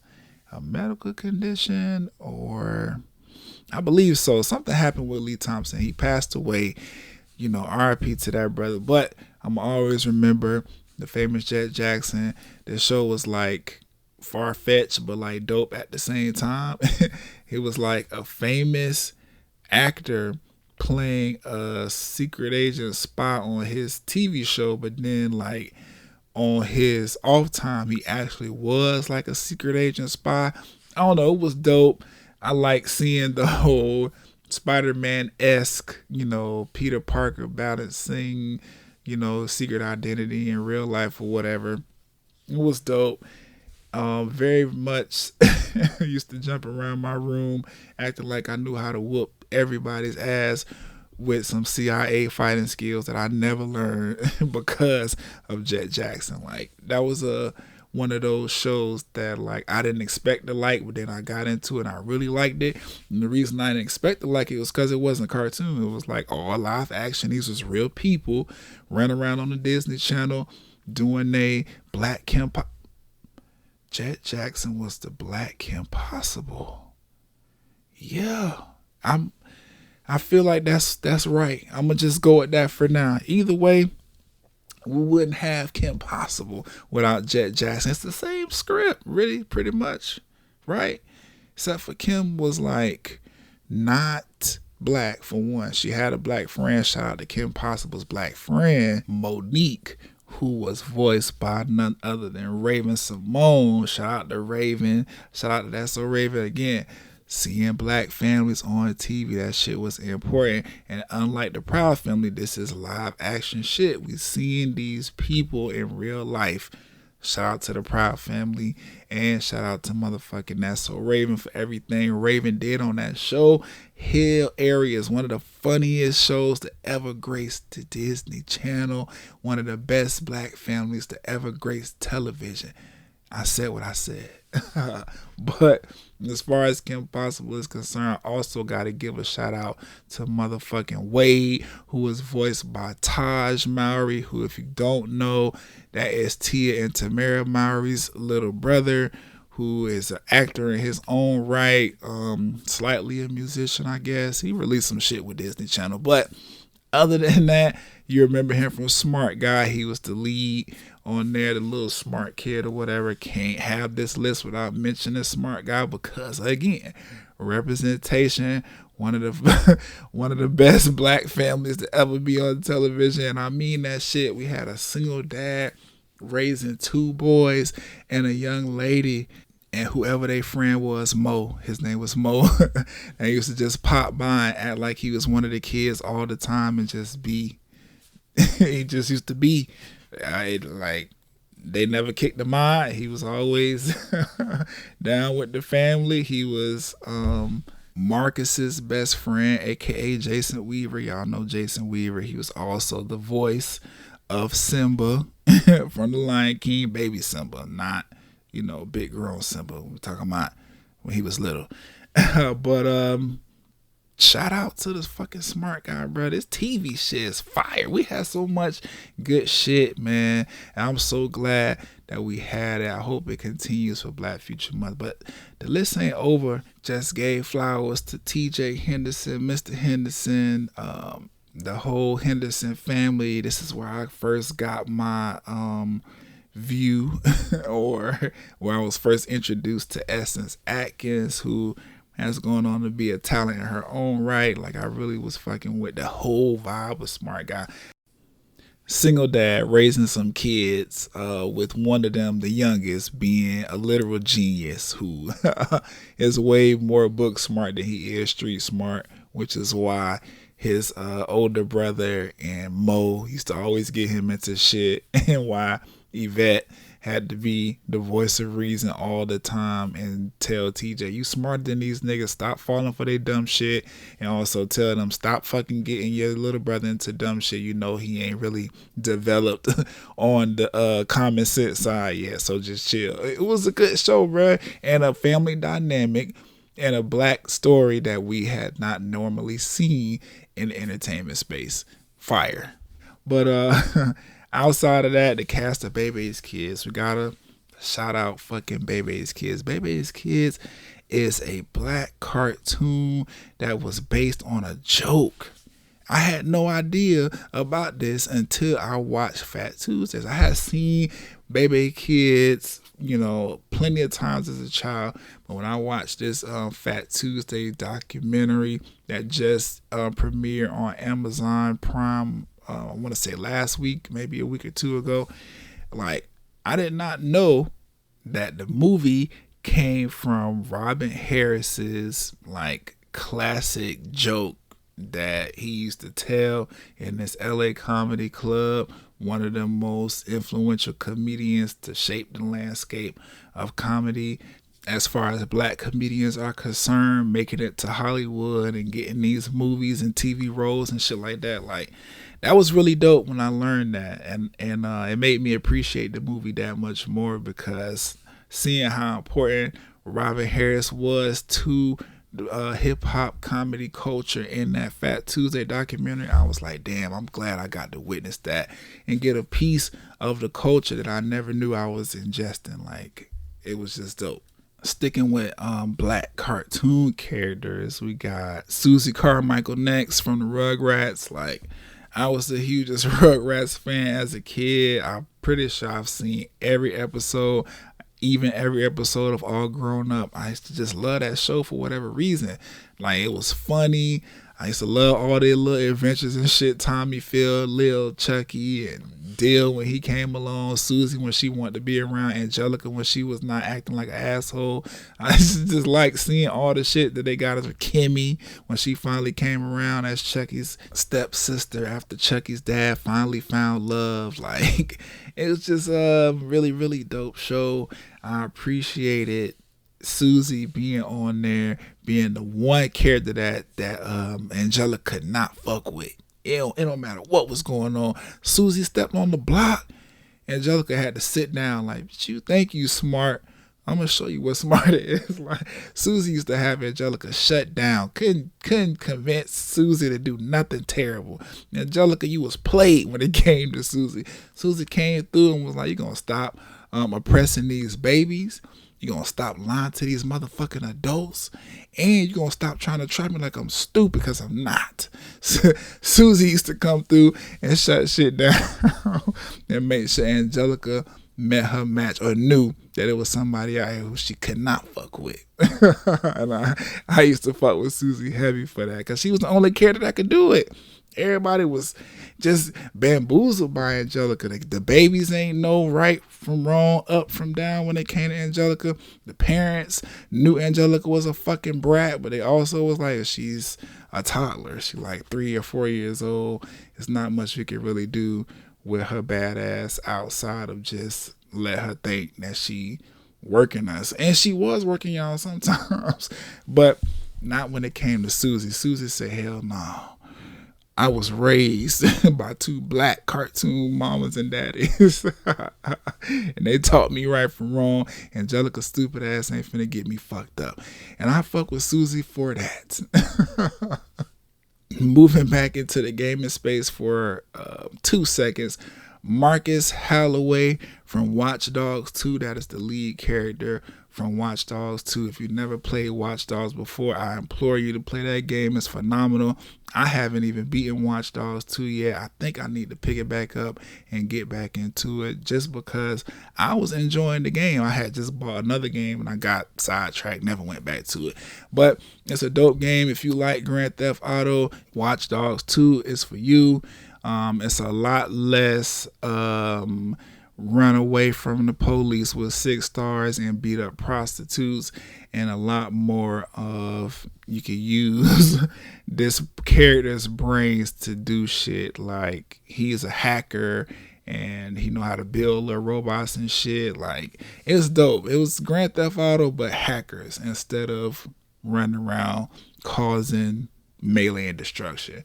S1: a medical condition or I believe so. Something happened with Lee Thompson. He passed away. RIP to that brother. But I'm always remember the famous Jet Jackson. The show was like far-fetched, but like dope at the same time. It was like a famous actor playing a secret agent spy on his TV show, but then like on his off time he actually was like a secret agent spy. I don't know, it was dope. I like seeing the whole Spider-Man-esque, Peter Parker balancing, secret identity in real life or whatever. It was dope. Very much used to jump around my room acting like I knew how to whoop everybody's ass with some CIA fighting skills that I never learned because of Jet Jackson. Like, that was one of those shows that like I didn't expect to like, but then I got into it and I really liked it. And the reason I didn't expect to like it was because it wasn't a cartoon. It was like all live action. These was real people running around on the Disney Channel doing they Black Kim. Jet Jackson was the Black Kim Possible. Yeah, I feel like that's right. I'm gonna just go with that for now. Either way, we wouldn't have Kim Possible without Jet Jackson. It's the same script, really, pretty much, right? Except for Kim was like not black for one. She had a black friend. Shout out to Kim Possible's black friend, Monique, who was voiced by none other than Raven Simone. Shout out to Raven. Shout out to That's So Raven again. Seeing black families on TV, that shit was important. And unlike the Proud Family, this is live action shit. We seeing these people in real life. Shout out to the Proud Family and shout out to motherfucking That's So Raven for everything Raven did on that show. Hill Area is one of the funniest shows to ever grace the Disney Channel. One of the best black families to ever grace television. I said what I said. But as far as Kim Possible is concerned, I also got to give a shout out to motherfucking Wade, who was voiced by Taj Mowry, who, if you don't know, that is Tia and Tamara Mowry's little brother, who is an actor in his own right, slightly a musician, I guess. He released some shit with Disney Channel, but other than that, you remember him from Smart Guy. He was the lead on there, the little smart kid or whatever. Can't have this list without mentioning Smart Guy because, again, representation. One of the one of the best black families to ever be on television, and I mean that shit. We had a single dad raising two boys and a young lady, and whoever their friend was, Mo, his name was Mo, and he used to just pop by and act like he was one of the kids all the time and just be, he just used to be, like, they never kicked him out. He was always down with the family. He was Marcus's best friend, aka Jason Weaver. Y'all know Jason Weaver. He was also the voice of Simba from The Lion King, baby Simba, not, big grown Simba. We're talking about when he was little. But shout out to this fucking Smart Guy, bro. This TV shit is fire. We had so much good shit, man. And I'm so glad that we had it. I hope it continues for Black Future Month. But the list ain't over. Just gave flowers to TJ Henderson, Mr. Henderson, the whole Henderson family. This is where I first got my view or where I was first introduced to Essence Atkins, who has gone on to be a talent in her own right. Like, I really was fucking with the whole vibe of Smart Guy. Single dad raising some kids, with one of them, the youngest, being a literal genius who is way more book smart than he is street smart, which is why his older brother and Mo used to always get him into shit, and why Yvette had to be the voice of reason all the time and tell TJ, you smarter than these niggas, stop falling for their dumb shit, and also tell them stop fucking getting your little brother into dumb shit. He ain't really developed on the common sense side yet, so just chill. It was a good show, bruh, and a family dynamic and a black story that we had not normally seen in the entertainment space. Fire. But outside of that, the cast of Bebe's Kids, we gotta shout out fucking Bebe's Kids. Bebe's Kids is a black cartoon that was based on a joke. I had no idea about this until I watched Fat Tuesdays. I had seen Baby Kids, plenty of times as a child, but when I watched this Fat Tuesday documentary that just premiered on Amazon Prime, I want to say last week, maybe a week or two ago, like, I did not know that the movie came from Robin Harris's like classic joke that he used to tell in this LA comedy club, one of the most influential comedians to shape the landscape of comedy as far as black comedians are concerned, making it to Hollywood and getting these movies and TV roles and shit like that. Like, that was really dope when I learned that, and it made me appreciate the movie that much more, because seeing how important Robin Harris was to hip hop comedy culture in that Fat Tuesday documentary, I was like, damn, I'm glad I got to witness that and get a piece of the culture that I never knew I was ingesting. Like, it was just dope. Sticking with black cartoon characters, we got Susie Carmichael next from the Rugrats. Like, I was the hugest Rugrats fan as a kid. I'm pretty sure I've seen every episode, even every episode of All Grown Up. I used to just love that show for whatever reason. Like, it was funny. I used to love all their little adventures and shit. Tommy, Phil, Lil, Chucky, and Dill when he came along. Susie when she wanted to be around Angelica when she was not acting like an asshole. I used to just like seeing all the shit that they got as Kimmy when she finally came around as Chucky's stepsister after Chucky's dad finally found love. Like, it was just a really, really dope show. I appreciated Susie being on there, being the one character that Angelica could not fuck with. It don't matter what was going on. Susie stepped on the block Angelica had to sit down like, you think you smart. I'm gonna show you what smart is. Like Susie used to have Angelica shut down. Couldn't convince Susie to do nothing terrible. Angelica, you was played when it came to Susie. Susie came through and was like, you gonna stop oppressing these babies. You gonna stop lying to these motherfucking adults, and you gonna stop trying to try me like I'm stupid, because I'm not. Susie used to come through and shut shit down and make sure Angelica met her match, or knew that it was somebody out here who she could not fuck with. And I used to fuck with Susie heavy for that, because she was the only character that could do it. Everybody was just bamboozled by Angelica. The babies ain't know right from wrong, up from down when they came to Angelica. The parents knew Angelica was a fucking brat, but they also was like, she's a toddler. She's like 3 or 4 years old. There's not much we could really do with her badass outside of just let her think that she working us. And she was working y'all sometimes, but not when it came to Susie. Susie said, hell no. I was raised by 2 black cartoon mamas and daddies. And they taught me right from wrong. Angelica's stupid ass ain't finna get me fucked up. And I fuck with Susie for that. Moving back into the gaming space for 2 seconds. Marcus Holloway from Watch Dogs 2. That is the lead character from Watch Dogs 2. If you've never played Watch Dogs before, I implore you to play that game. It's phenomenal. I haven't even beaten Watch Dogs 2 yet. I think I need to pick it back up and get back into it, just because I was enjoying the game. I had just bought another game and I got sidetracked, never went back to it. But it's a dope game. If you like Grand Theft Auto, Watch Dogs 2 is for you. It's a lot less run away from the police with 6 stars and beat up prostitutes, and a lot more of you can use this character's brains to do shit. Like, he's a hacker and he know how to build little robots and shit. Like, it's dope. It was Grand Theft Auto but hackers, instead of running around causing melee and destruction.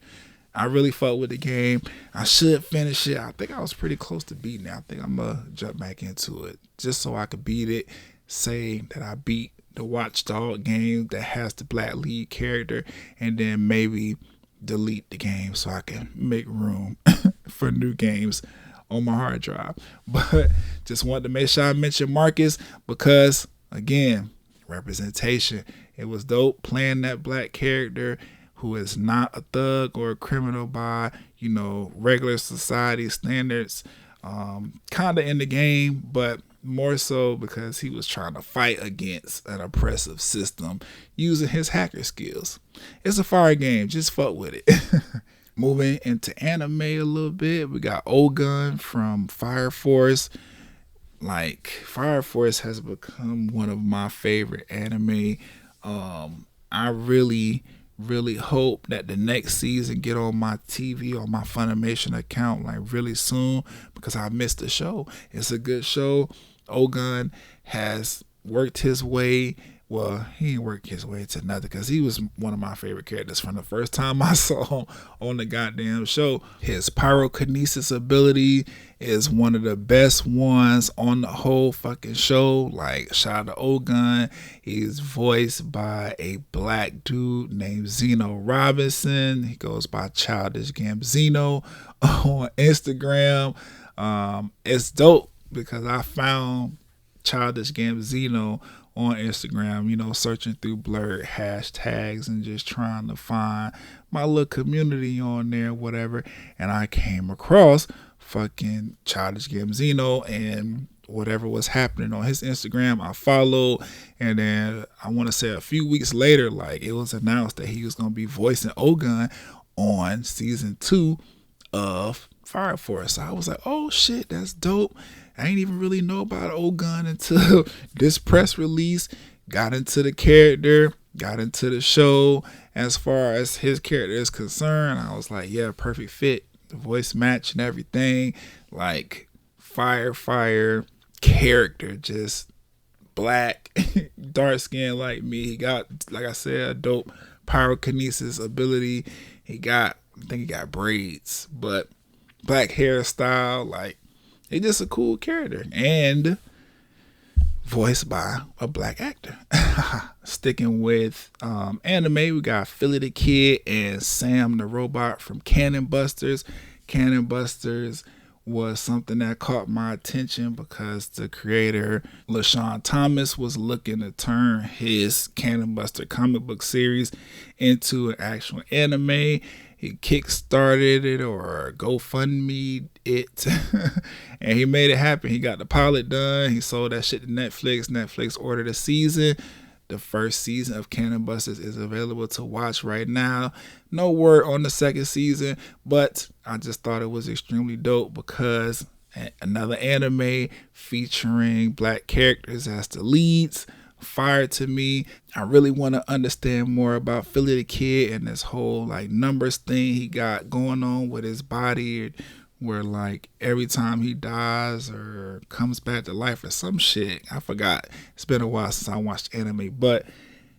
S1: I really fuck with the game. I should finish it. I think I was pretty close to beating it. I think I'm going to jump back into it just so I could beat it, say that I beat the Watchdog game that has the black lead character, and then maybe delete the game so I can make room for new games on my hard drive. But just wanted to make sure I mention Marcus because, again, representation. It was dope playing that black character who is not a thug or a criminal by, regular society standards, kind of in the game, but more so because he was trying to fight against an oppressive system using his hacker skills. It's a fire game. Just fuck with it. Moving into anime a little bit, we got Ogun from Fire Force. Like, Fire Force has become one of my favorite anime. I really hope that the next season get on my TV or my Funimation account like really soon, because I missed the show. It's a good show. Ogun has worked his way. Well, he ain't worked his way to nothing, because he was one of my favorite characters from the first time I saw him on the goddamn show. His pyrokinesis ability is one of the best ones on the whole fucking show. Like, shout out to Ogun. He's voiced by a black dude named Zeno Robinson. He goes by Childish Gambino on Instagram. It's dope because I found Childish Gambino on Instagram, searching through blerd hashtags and just trying to find my little community on there, whatever. And I came across fucking Childish Gambino and whatever was happening on his Instagram. I followed, and then I want to say a few weeks later, like, it was announced that he was going to be voicing Ogun on season 2 of Fire Force. So I was like, oh shit, that's dope. I ain't even really know about Ogun until this press release. Got into the character, got into the show. As far as his character is concerned, I was like, yeah, perfect fit. The voice match and everything. Like, fire character, just black, dark skin like me. He got, like I said, a dope pyrokinesis ability. I think he got braids, but black hairstyle, like, He's just a cool character. And voiced by a black actor. Sticking with anime, we got Philly the Kid and Sam the Robot from Cannon Busters. Cannon Busters was something that caught my attention because the creator LaShawn Thomas was looking to turn his Cannon Buster comic book series into an actual anime. He kickstarted it or GoFundMe it and he made it happen. He got the pilot done. He sold that shit to Netflix. Netflix ordered a season. The first season of Cannon Busters is available to watch right now. No word on the second season, but I just thought it was extremely dope because another anime featuring black characters as the leads. Fire to me. I really want to understand more about Philly the Kid and this whole like numbers thing he got going on with his body, where like every time he dies or comes back to life or some shit. I forgot. It's been a while since I watched anime, but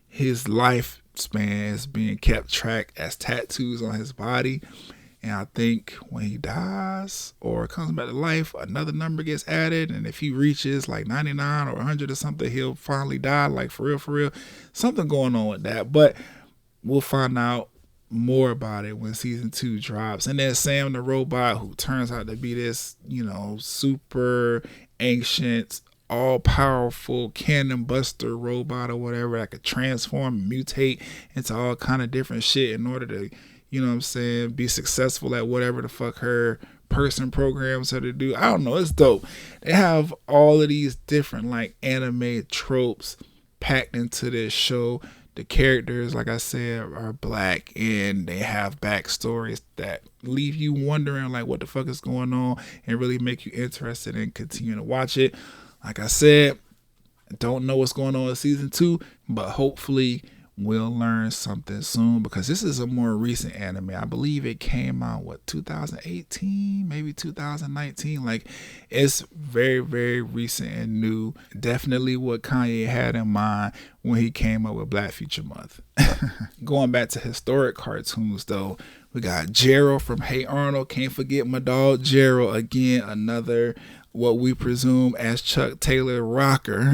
S1: his lifespan is being kept track as tattoos on his body. And I think when he dies or comes back to life, another number gets added. And if he reaches like 99 or 100 or something, he'll finally die. Like for real. Something going on with that. But we'll find out more about it when season 2 drops. And then Sam the Robot, who turns out to be this, super ancient, all-powerful cannon buster robot or whatever that could transform and mutate into all kind of different shit in order to be successful at whatever the fuck her person programs her to do. I don't know. It's dope. They have all of these different like anime tropes packed into this show. The characters, like I said, are black and they have backstories that leave you wondering like what the fuck is going on and really make you interested in continuing to watch it. Like I said, I don't know what's going on in season 2, but hopefully we'll learn something soon because this is a more recent anime. I believe it came out 2018, maybe 2019. Like it's very, very recent and new. Definitely what Kanye had in mind when he came up with Black Future Month. Going back to historic cartoons though, we got Gerald from Hey Arnold. Can't forget my dog Gerald. Again, another what we presume as Chuck Taylor rocker.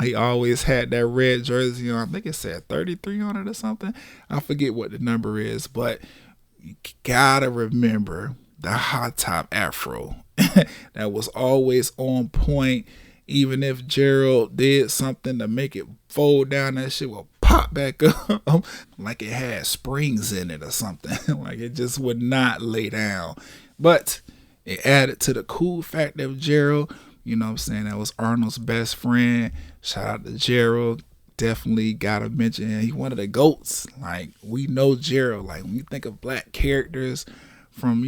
S1: He always had that red jersey on. I think it said 33 on it or something. I forget what the number is, but you gotta remember the hot top afro that was always on point. Even if Gerald did something to make it fold down, that shit will pop back up like it had springs in it or something. Like it just would not lay down. But it added to the cool factor of Gerald. That was Arnold's best friend. Shout out to Gerald. Definitely gotta mention him. He one of the GOATs. Like we know Gerald. Like when you think of black characters from,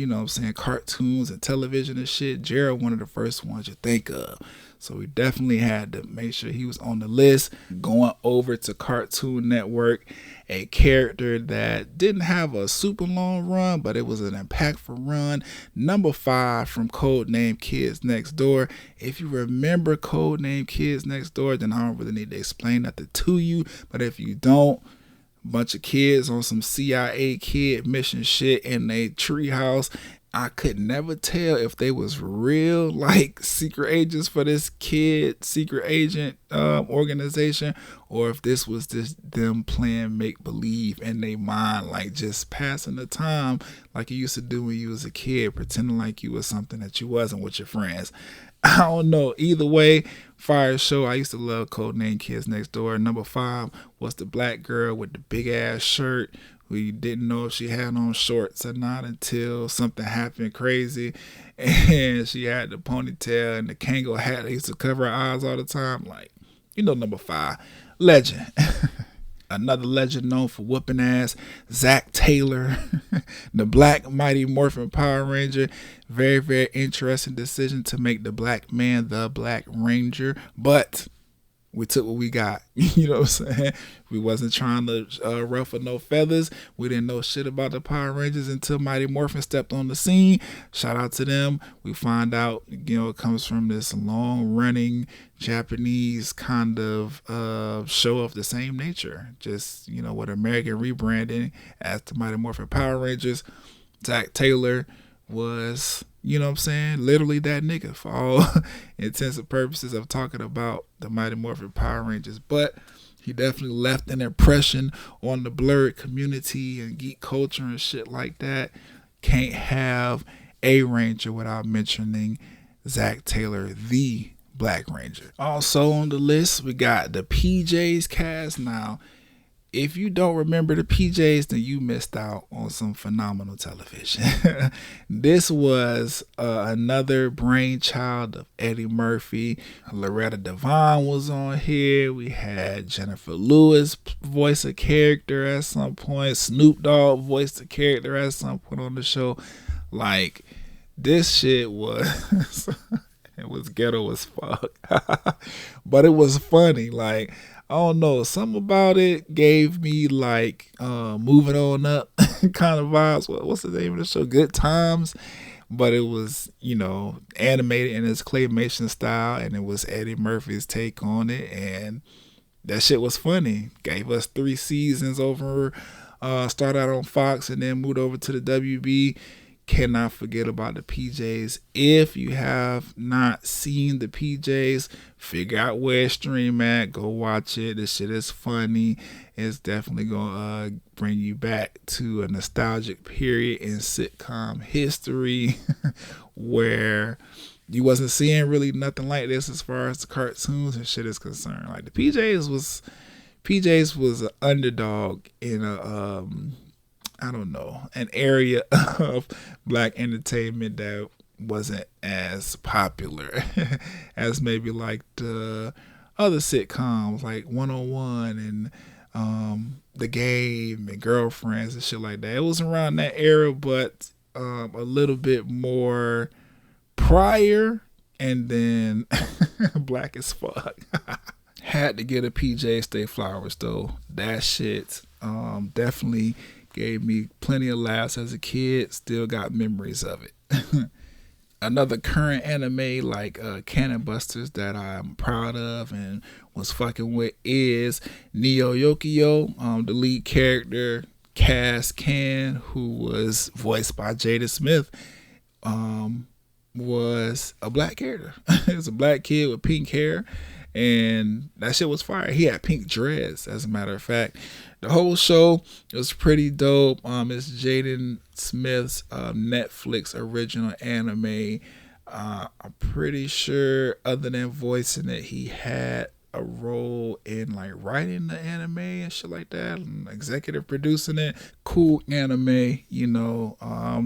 S1: cartoons and television and shit, Gerald one of the first ones you think of. So we definitely had to make sure he was on the list. Going over to Cartoon Network, a character that didn't have a super long run, but it was an impactful run. Number 5 from Codename Kids Next Door. If you remember Codename Kids Next Door, then I don't really need to explain that to you. But if you don't, bunch of kids on some CIA kid mission shit in a treehouse. I could never tell if they was real like secret agents for this kid secret agent organization, or if this was just them playing make believe in their mind, like just passing the time like you used to do when you was a kid, pretending like you was something that you wasn't with your friends. I don't know. Either way, fire show. I used to love Codename Kids Next Door. Number 5 was the black girl with the big ass shirt. We didn't know if she had on shorts or not until something happened crazy. And she had the ponytail and the Kango hat that used to cover her eyes all the time. Like, number 5. Legend. Another legend known for whooping ass. Zach Taylor. The Black Mighty Morphin Power Ranger. Very, very interesting decision to make the black man the Black Ranger. But we took what we got. You know what I'm saying? We wasn't trying to ruffle no feathers. We didn't know shit about the Power Rangers until Mighty Morphin stepped on the scene. Shout out to them. We find out, it comes from this long running Japanese kind of show of the same nature. Just, with American rebranding as the Mighty Morphin Power Rangers. Zach Taylor was You know what I'm saying? Literally that nigga for all intents and purposes of talking about the Mighty Morphin Power Rangers. But he definitely left an impression on the blerd community and geek culture and shit like that. Can't have a Ranger without mentioning Zach Taylor, the Black Ranger. Also on the list, we got the PJs cast. Now, if you don't remember the PJs, then you missed out on some phenomenal television. This was another brainchild of Eddie Murphy. Loretta Devine was on here. We had Jennifer Lewis voice a character at some point. Snoop Dogg voiced a character at some point on the show. Like, this shit was it was ghetto as fuck. But it was funny. Like, I don't know, something about it gave me like moving on up kind of vibes. What's the name of the show? Good Times. But it was, animated in its claymation style, and it was Eddie Murphy's take on it, and that shit was funny. Gave us 3 seasons over, started out on Fox and then moved over to the WB. Cannot forget about the PJs. If you have not seen the PJs, figure out where it's streamed at. Go watch it. This shit is funny. It's definitely gonna bring you back to a nostalgic period in sitcom history where you wasn't seeing really nothing like this as far as the cartoons and shit is concerned. Like, the PJs was an underdog in a I don't know, an area of black entertainment that wasn't as popular as maybe like the other sitcoms like 101 and The Game and Girlfriends and shit like that. It was around that era, but a little bit more prior, and then black as fuck. Had to get a PJ Stay Flowers though. That shit definitely gave me plenty of laughs as a kid. Still got memories of it. Another current anime like Cannon Busters that I'm proud of and was fucking with is Neo Yokio. The lead character, Cass Can, who was voiced by Jada Smith, was a black character. He was a black kid with pink hair, and that shit was fire. He had pink dreads, as a matter of fact. The whole show was pretty dope. It's Jaden Smith's Netflix original anime. I'm pretty sure, other than voicing it, he had a role in like writing the anime and shit like that, and executive producing it. Cool anime,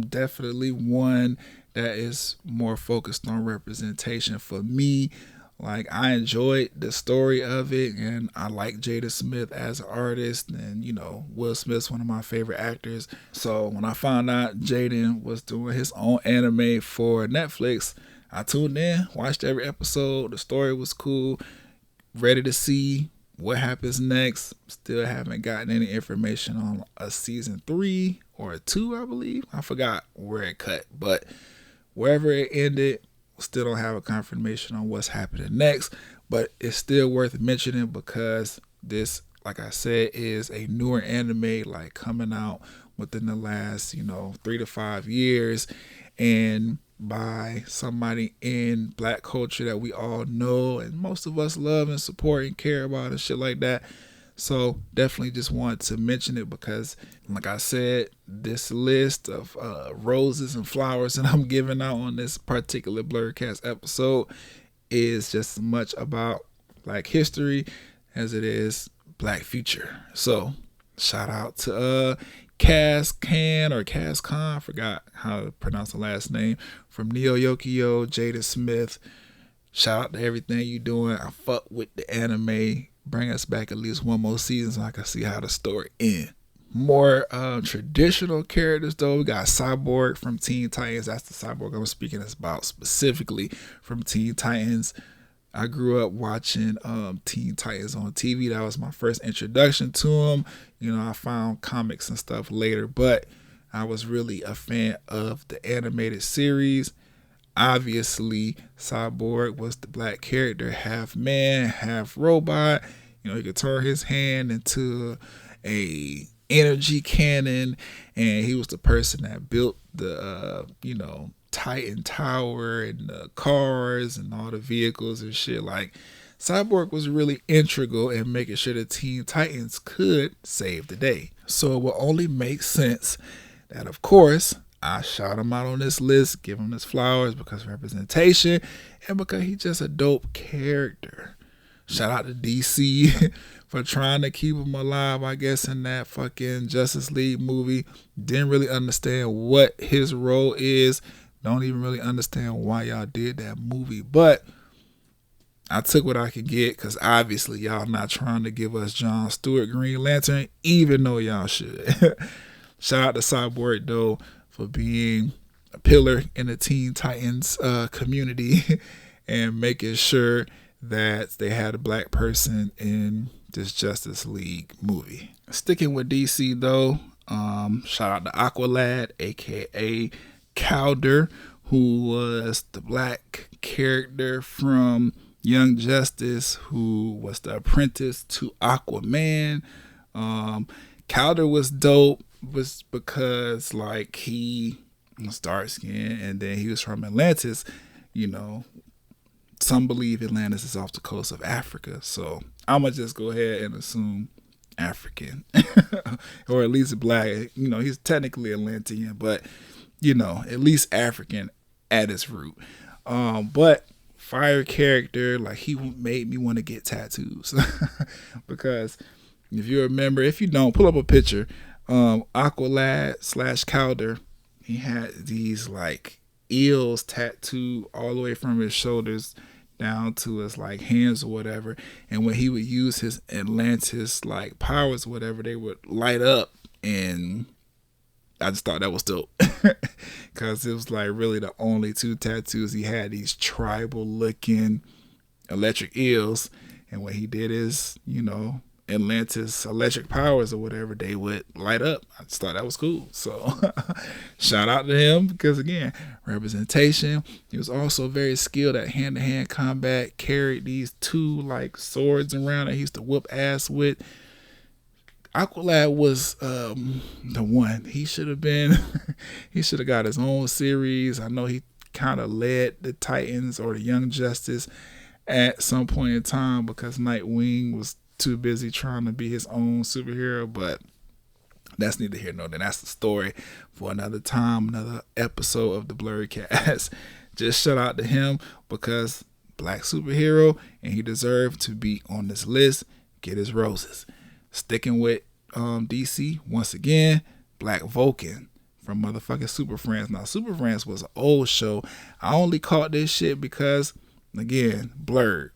S1: definitely one that is more focused on representation for me. Like, I enjoyed the story of it, and I like Jada Smith as an artist, and Will Smith's one of my favorite actors. So when I found out Jaden was doing his own anime for Netflix, I tuned in, watched every episode. The story was cool, ready to see what happens next. Still haven't gotten any information on a season 3 or a 2, I believe. I forgot where it cut, but wherever it ended, still don't have a confirmation on what's happening next. But it's still worth mentioning because this, like I said, is a newer anime, like coming out within the last 3 to 5 years, and by somebody in black culture that we all know and most of us love and support and care about and shit like that. So definitely just wanted to mention it because, like I said, this list of roses and flowers that I'm giving out on this particular Blerdcast episode is just as much about black history as it is black future. So shout out to Cass Can or Cass Khan, I forgot how to pronounce the last name, from Neo Yokio, Jada Smith. Shout out to everything you doing. I fuck with the anime. Bring us back at least one more season so I can see how the story ends. More traditional characters though. We got Cyborg from Teen Titans. That's the Cyborg I'm speaking about specifically from Teen Titans. I grew up watching Teen Titans on TV. That was my first introduction to them. I found comics and stuff later, but I was really a fan of the animated series. Obviously, Cyborg was the black character, half man, half robot. He could turn his hand into a energy cannon, and he was the person that built the Titan Tower and the cars and all the vehicles and shit. Like, Cyborg was really integral in making sure the Teen Titans could save the day. So it will only make sense that, of course, I shout him out on this list, give him his flowers because of representation and because he's just a dope character. Shout out to DC for trying to keep him alive, I guess, in that fucking Justice League movie. Didn't really understand what his role is. Don't even really understand why y'all did that movie. But I took what I could get because obviously y'all not trying to give us John Stewart Green Lantern, even though y'all should. Shout out to Cyborg, though, for being a pillar in the Teen Titans community and making sure that they had a black person in this Justice League movie. Sticking with DC, though, shout out to Aqualad, aka Calder, who was the black character from Young Justice, who was the apprentice to Aquaman. Calder was dope, was because like he was dark skinned and then he was from Atlantis. Some believe Atlantis is off the coast of Africa, so I'm gonna just go ahead and assume African or at least black. He's technically Atlantean, but at least African at its root. But fire character, like, he made me want to get tattoos because if you remember, if you don't, pull up a picture. Aqualad / Calder, he had these like eels tattooed all the way from his shoulders down to his like hands or whatever, and when he would use his Atlantis like powers or whatever, they would light up, and I just thought that was dope because it was like really the only two tattoos he had, these tribal looking electric eels, and what he did is Atlantis electric powers or whatever, they would light up. I just thought that was cool. So shout out to him because, again, representation. He was also very skilled at hand-to-hand combat, carried these two like swords around that he used to whoop ass with. Aqualad was the one. He should have got his own series. I know he kind of led the Titans or the Young Justice at some point in time because Nightwing was too busy trying to be his own superhero, but that's neither here nor there. That's the story for another time, another episode of the Blerd Cast. Just shout out to him because black superhero, and he deserved to be on this list. Get his roses. Sticking with DC once again, Black Vulcan from motherfucking Super Friends. Now, Super Friends was an old show. I only caught this shit because, again, Blerd.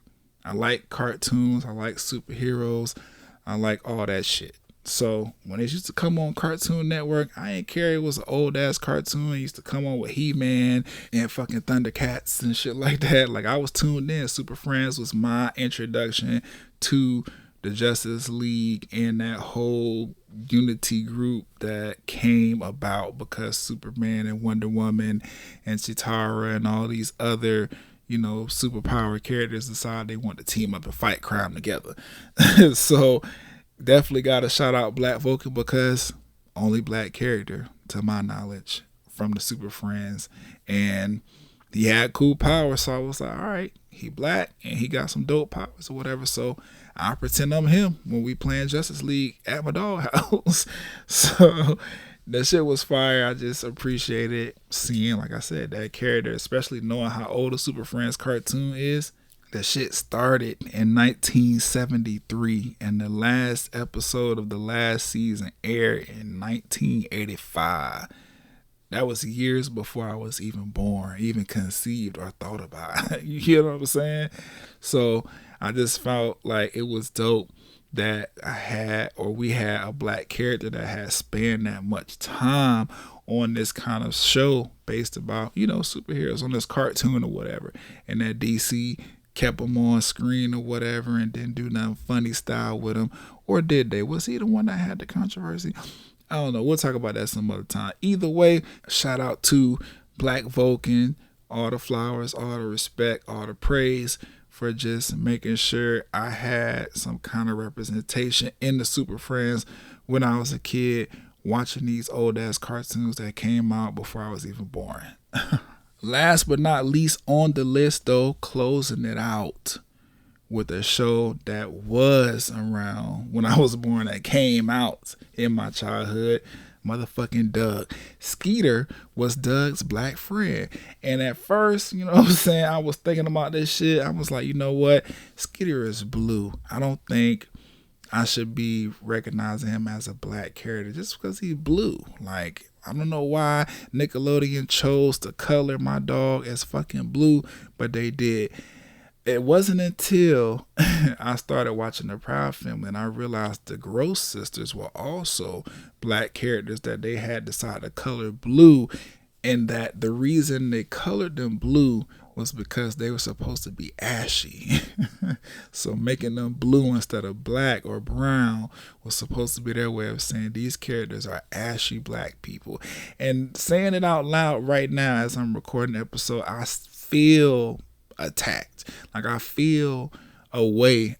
S1: I like cartoons. I like superheroes. I like all that shit. So when it used to come on Cartoon Network, I ain't care it was an old ass cartoon. It used to come on with He-Man and fucking Thundercats and shit like that. Like, I was tuned in. Super Friends was my introduction to the Justice League and that whole unity group that came about because Superman and Wonder Woman and Chitara and all these other superpower characters decide they want to team up and fight crime together. So definitely got to shout out Black Vulcan because only black character to my knowledge from the Super Friends, and he had cool powers, so I was like, all right, he black and he got some dope powers or whatever, so I pretend I'm him when we playing Justice League at my doghouse. So that shit was fire. I just appreciated seeing, like I said, that character, especially knowing how old the Super Friends cartoon is. The shit started in 1973, and the last episode of the last season aired in 1985. That was years before I was even born, even conceived or thought about. You hear what I'm saying? So I just felt like it was dope that we had a black character that had spanned that much time on this kind of show based about, superheroes on this cartoon or whatever. And that DC kept them on screen or whatever and didn't do nothing funny style with them. Or did they? Was he the one that had the controversy? I don't know. We'll talk about that some other time. Either way, shout out to Black Vulcan, all the flowers, all the respect, all the praise for just making sure I had some kind of representation in the Super Friends when I was a kid watching these old ass cartoons that came out before I was even born. Last but not least on the list, though, closing it out with a show that was around when I was born, that came out in my childhood. Motherfucking Doug. Skeeter was Doug's black friend. And at first, you know what I'm saying, I was thinking about this shit. I was like, you know what? Skeeter is blue. I don't think I should be recognizing him as a black character just because he's blue. Like, I don't know why Nickelodeon chose to color my dog as fucking blue, but they did. It wasn't until I started watching the Proud Family and I realized the Gross Sisters were also black characters that they had decided to color blue, and that the reason they colored them blue was because they were supposed to be ashy. So making them blue instead of black or brown was supposed to be their way of saying these characters are ashy black people. And saying it out loud right now as I'm recording the episode, I feel attacked. Like, I feel a way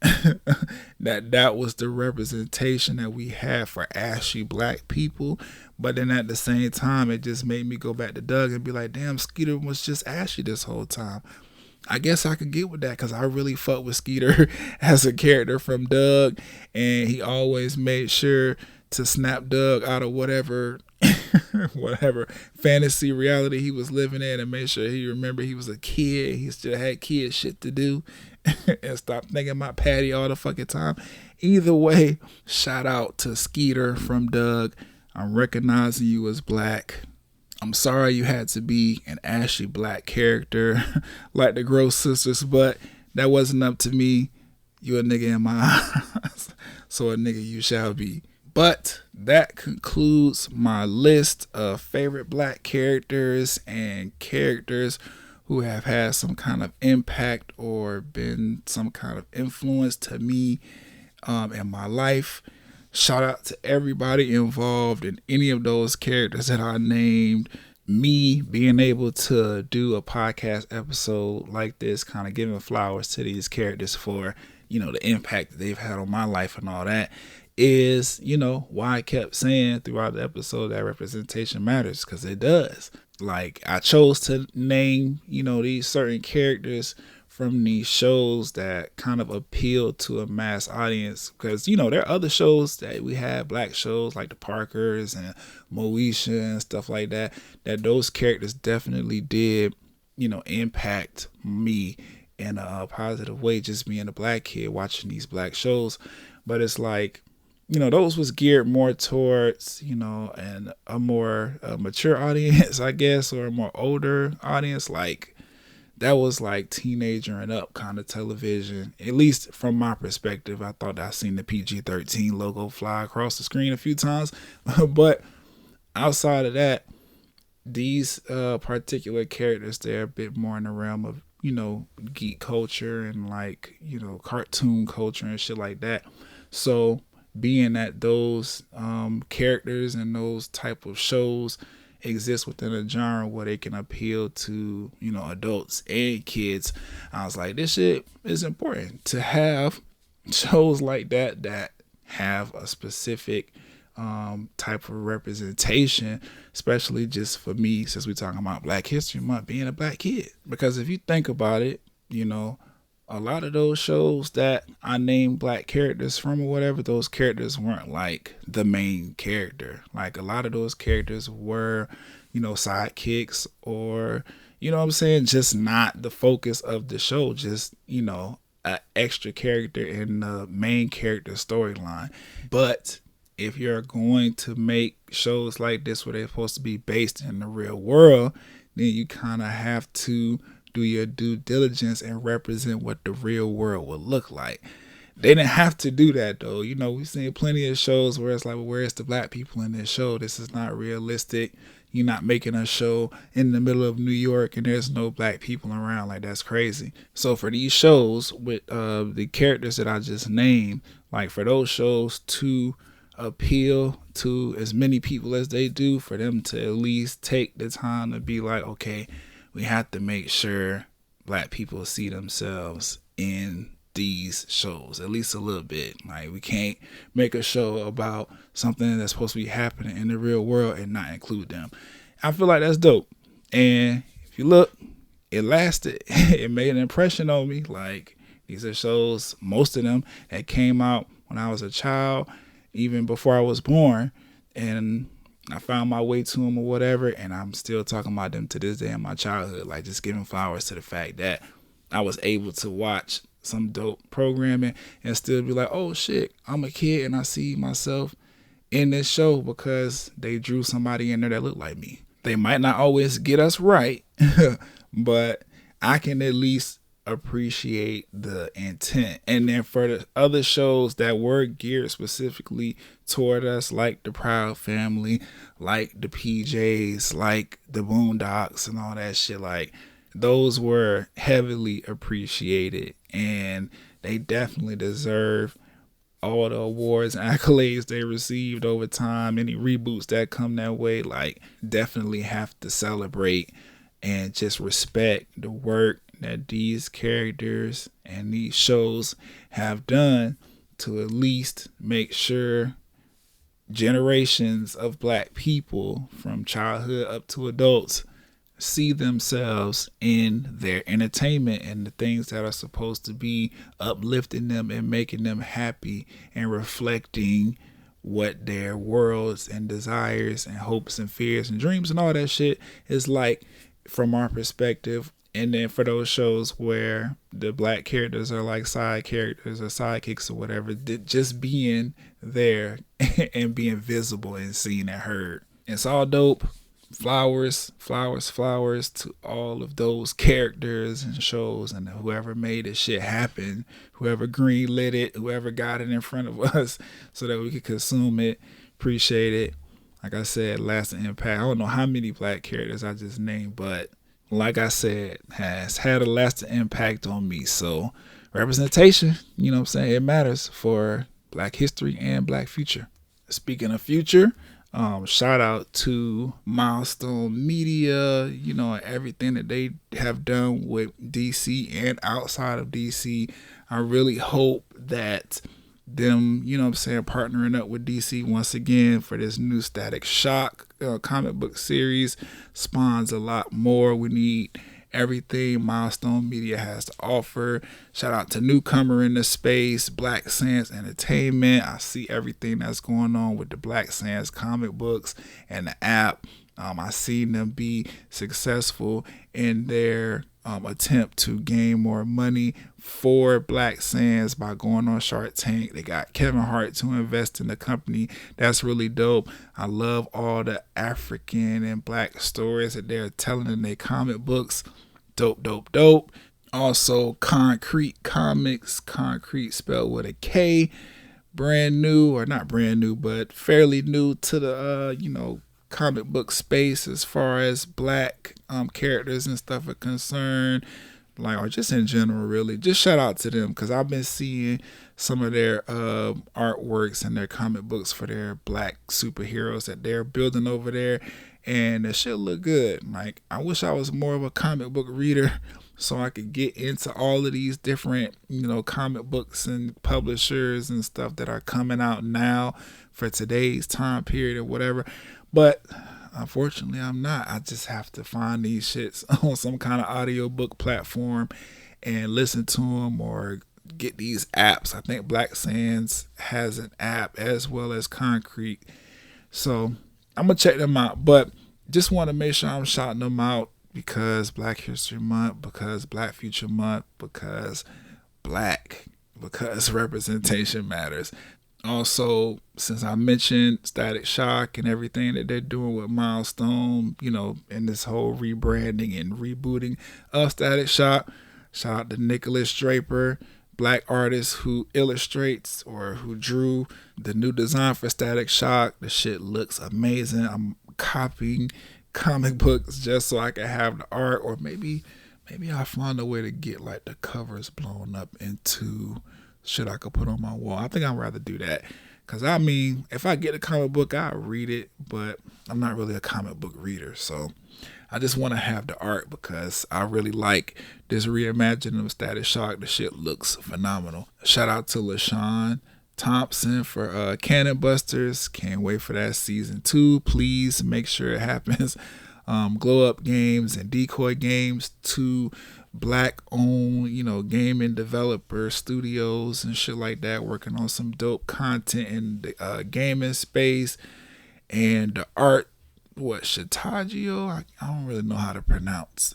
S1: that was the representation that we had for ashy black people. But then at the same time, it just made me go back to Doug and be like, damn, Skeeter was just ashy this whole time. I guess I could get with that because I really fuck with Skeeter as a character from Doug, and he always made sure to snap Doug out of whatever fantasy reality he was living in and make sure he remembered he was a kid. He still had kid shit to do and stop thinking about Patty all the fucking time. Either way, shout out to Skeeter from Doug. I'm recognizing you as black. I'm sorry you had to be an ashy black character like the Gross Sisters, but that wasn't up to me. You a nigga in my eyes, so a nigga you shall be. But that concludes my list of favorite black characters and characters who have had some kind of impact or been some kind of influence to me in my life. Shout out to everybody involved in any of those characters that I named. Me being able to do a podcast episode like this, kind of giving flowers to these characters for, you know, the impact that they've had on my life and all that, is, you know, why I kept saying throughout the episode that representation matters, because it does. Like, I chose to name, you know, these certain characters from these shows that kind of appeal to a mass audience, because, you know, there are other shows that we have, black shows like the Parkers and Moesha and stuff like that, that those characters definitely did, you know, impact me in a positive way, just being a black kid watching these black shows. But it's like, you know, those was geared more towards, you know, and a more mature audience, I guess, or a more older audience. Like, that was like teenager and up kind of television, at least from my perspective. I thought I seen the PG-13 logo fly across the screen a few times. But outside of that, these particular characters, they're a bit more in the realm of, you know, geek culture and, like, you know, cartoon culture and shit like that. So being that those characters and those type of shows exist within a genre where they can appeal to, you know, adults and kids, I was like, this shit is important to have shows like that that have a specific type of representation, especially just for me, since we're talking about Black History Month, being a black kid. Because if you think about it, you know, a lot of those shows that I named black characters from or whatever, those characters weren't like the main character. Like, a lot of those characters were, you know, sidekicks, or, you know what I'm saying, just not the focus of the show, just, you know, an extra character in the main character storyline. But if you're going to make shows like this where they're supposed to be based in the real world, then you kind of have to do your due diligence and represent what the real world would look like. They didn't have to do that, though. You know, we've seen plenty of shows where it's like, well, where's the black people in this show? This is not realistic. You're not making a show in the middle of New York and there's no black people around. Like, that's crazy. So for these shows with the characters that I just named, like, for those shows to appeal to as many people as they do, for them to at least take the time to be like, okay, we have to make sure black people see themselves in these shows, at least a little bit. Like, we can't make a show about something that's supposed to be happening in the real world and not include them. I feel like that's dope. And if you look, it lasted. It made an impression on me. Like, these are shows, most of them, that came out when I was a child, even before I was born. And I found my way to them or whatever, and I'm still talking about them to this day in my childhood. Like, just giving flowers to the fact that I was able to watch some dope programming and still be like, oh shit, I'm a kid and I see myself in this show because they drew somebody in there that looked like me. They might not always get us right, but I can at least appreciate the intent. And then for the other shows that were geared specifically toward us, like the Proud Family, like the PJs, like the Boondocks and all that shit, like, those were heavily appreciated, and they definitely deserve all the awards and accolades they received over time. Any reboots that come that way, like, definitely have to celebrate and just respect the work that these characters and these shows have done to at least make sure generations of Black people from childhood up to adults see themselves in their entertainment and the things that are supposed to be uplifting them and making them happy and reflecting what their worlds and desires and hopes and fears and dreams and all that shit is like from our perspective. And then for those shows where the Black characters are like side characters or sidekicks or whatever, just being there and being visible and seen and heard. It's all dope. Flowers to all of those characters and shows and whoever made this shit happen, whoever greenlit it, whoever got it in front of us so that we could consume it, appreciate it. Like I said, lasting impact. I don't know how many Black characters I just named, but like I said, has had a lasting impact on me. So representation, you know what I'm saying, it matters for Black history and Black future. Speaking of future, shout out to Milestone Media, you know, everything that they have done with DC and outside of DC. I really hope that them, you know what I'm saying, partnering up with DC once again for this new Static Shock comic book series spawns a lot more. We need everything Milestone Media has to offer. Shout out to newcomer in the space, Black Sands Entertainment. I see everything that's going on with the Black Sands comic books and the app. I seen them be successful in their attempt to gain more money for Black Sands by going on Shark Tank. They got Kevin Hart to invest in the company. That's really dope. I love all the African and Black stories that they're telling in their comic books. Dope. Also, Concrete Comics, Concrete spelled with a K. Brand new, or not brand new, but fairly new to the comic book space as far as Black characters and stuff are concerned, like, or just in general, really. Just shout out to them because I've been seeing some of their artworks and their comic books for their Black superheroes that they're building over there, and the shit look good. Like, I wish I was more of a comic book reader so I could get into all of these different, comic books and publishers and stuff that are coming out now for today's time period or whatever. But unfortunately, I'm not. I just have to find these shits on some kind of audiobook platform and listen to them or get these apps. I think Black Sands has an app as well as Concrete. So I'm going to check them out. But just want to make sure I'm shouting them out because Black History Month, because Black Future Month, because representation matters. Also, since I mentioned Static Shock and everything that they're doing with Milestone, in this whole rebranding and rebooting of Static Shock, shout out to Nicholas Draper, Black artist who illustrates or who drew the new design for Static Shock. The shit looks amazing. I'm copying comic books just so I can have the art, or maybe I'll find a way to get like the covers blown up into shit I could put on my wall. I think I'd rather do that Because I mean, if I get a comic book, I'll read it, but I'm not really a comic book reader. So I just want to have the art because I really like this reimagining of Static Shock. The shit looks phenomenal. Shout out to LaShawn Thompson for Cannon Busters. Can't wait for that season 2. Please make sure it happens. Glow Up Games and Decoy Games, 2 black owned, gaming developer studios and shit like that, working on some dope content in the gaming space. And the art, Shitagio? I don't really know how to pronounce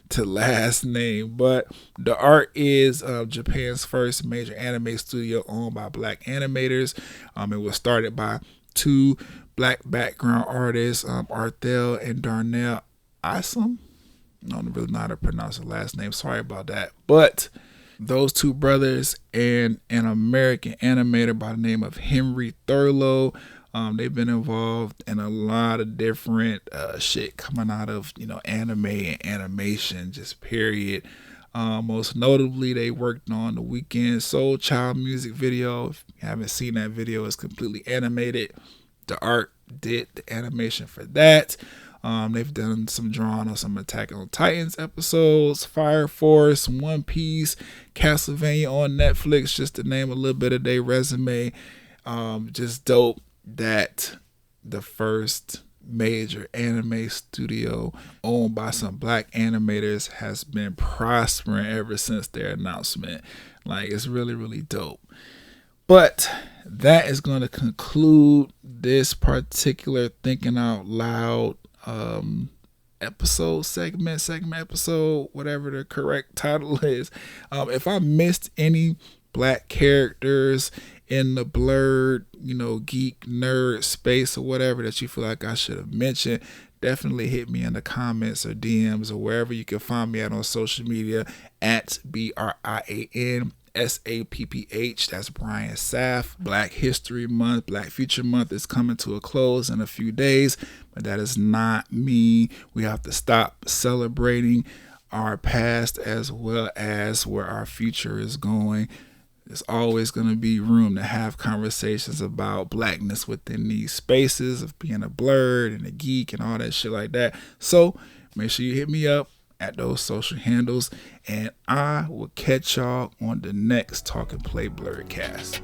S1: the last name, but the art is Japan's first major anime studio owned by black animators. It was started by 2 black background artists, Arthel and Darnell Isom. I don't really know how to pronounce the last name. Sorry about that. But those 2 brothers and an American animator by the name of Henry Thurlow, they've been involved in a lot of different shit coming out of anime and animation, just period. Most notably, they worked on the Weekend Soul Child music video. If you haven't seen that video, it's completely animated. The art did the animation for that. They've done some drawing on some Attack on Titans episodes, Fire Force, One Piece, Castlevania on Netflix, just to name a little bit of their resume. Just dope that the first major anime studio owned by some black animators has been prospering ever since their announcement. Like, it's really, really dope. But that is going to conclude this particular Thinking Out Loud segment, whatever the correct title is. If I missed any black characters in the blerd, geek nerd space or whatever that you feel like I should have mentioned, definitely hit me in the comments or DMs or wherever you can find me at on social media at BRIAN SAPPH. That's Brian Saff. Black History Month, Black Future Month is coming to a close in a few days, but that is not me. We have to stop celebrating our past as well as where our future is going. There's always going to be room to have conversations about blackness within these spaces of being a blerd and a geek and all that shit like that. So make sure you hit me up at those social handles, and I will catch y'all on the next Talk and Play Blerdcast.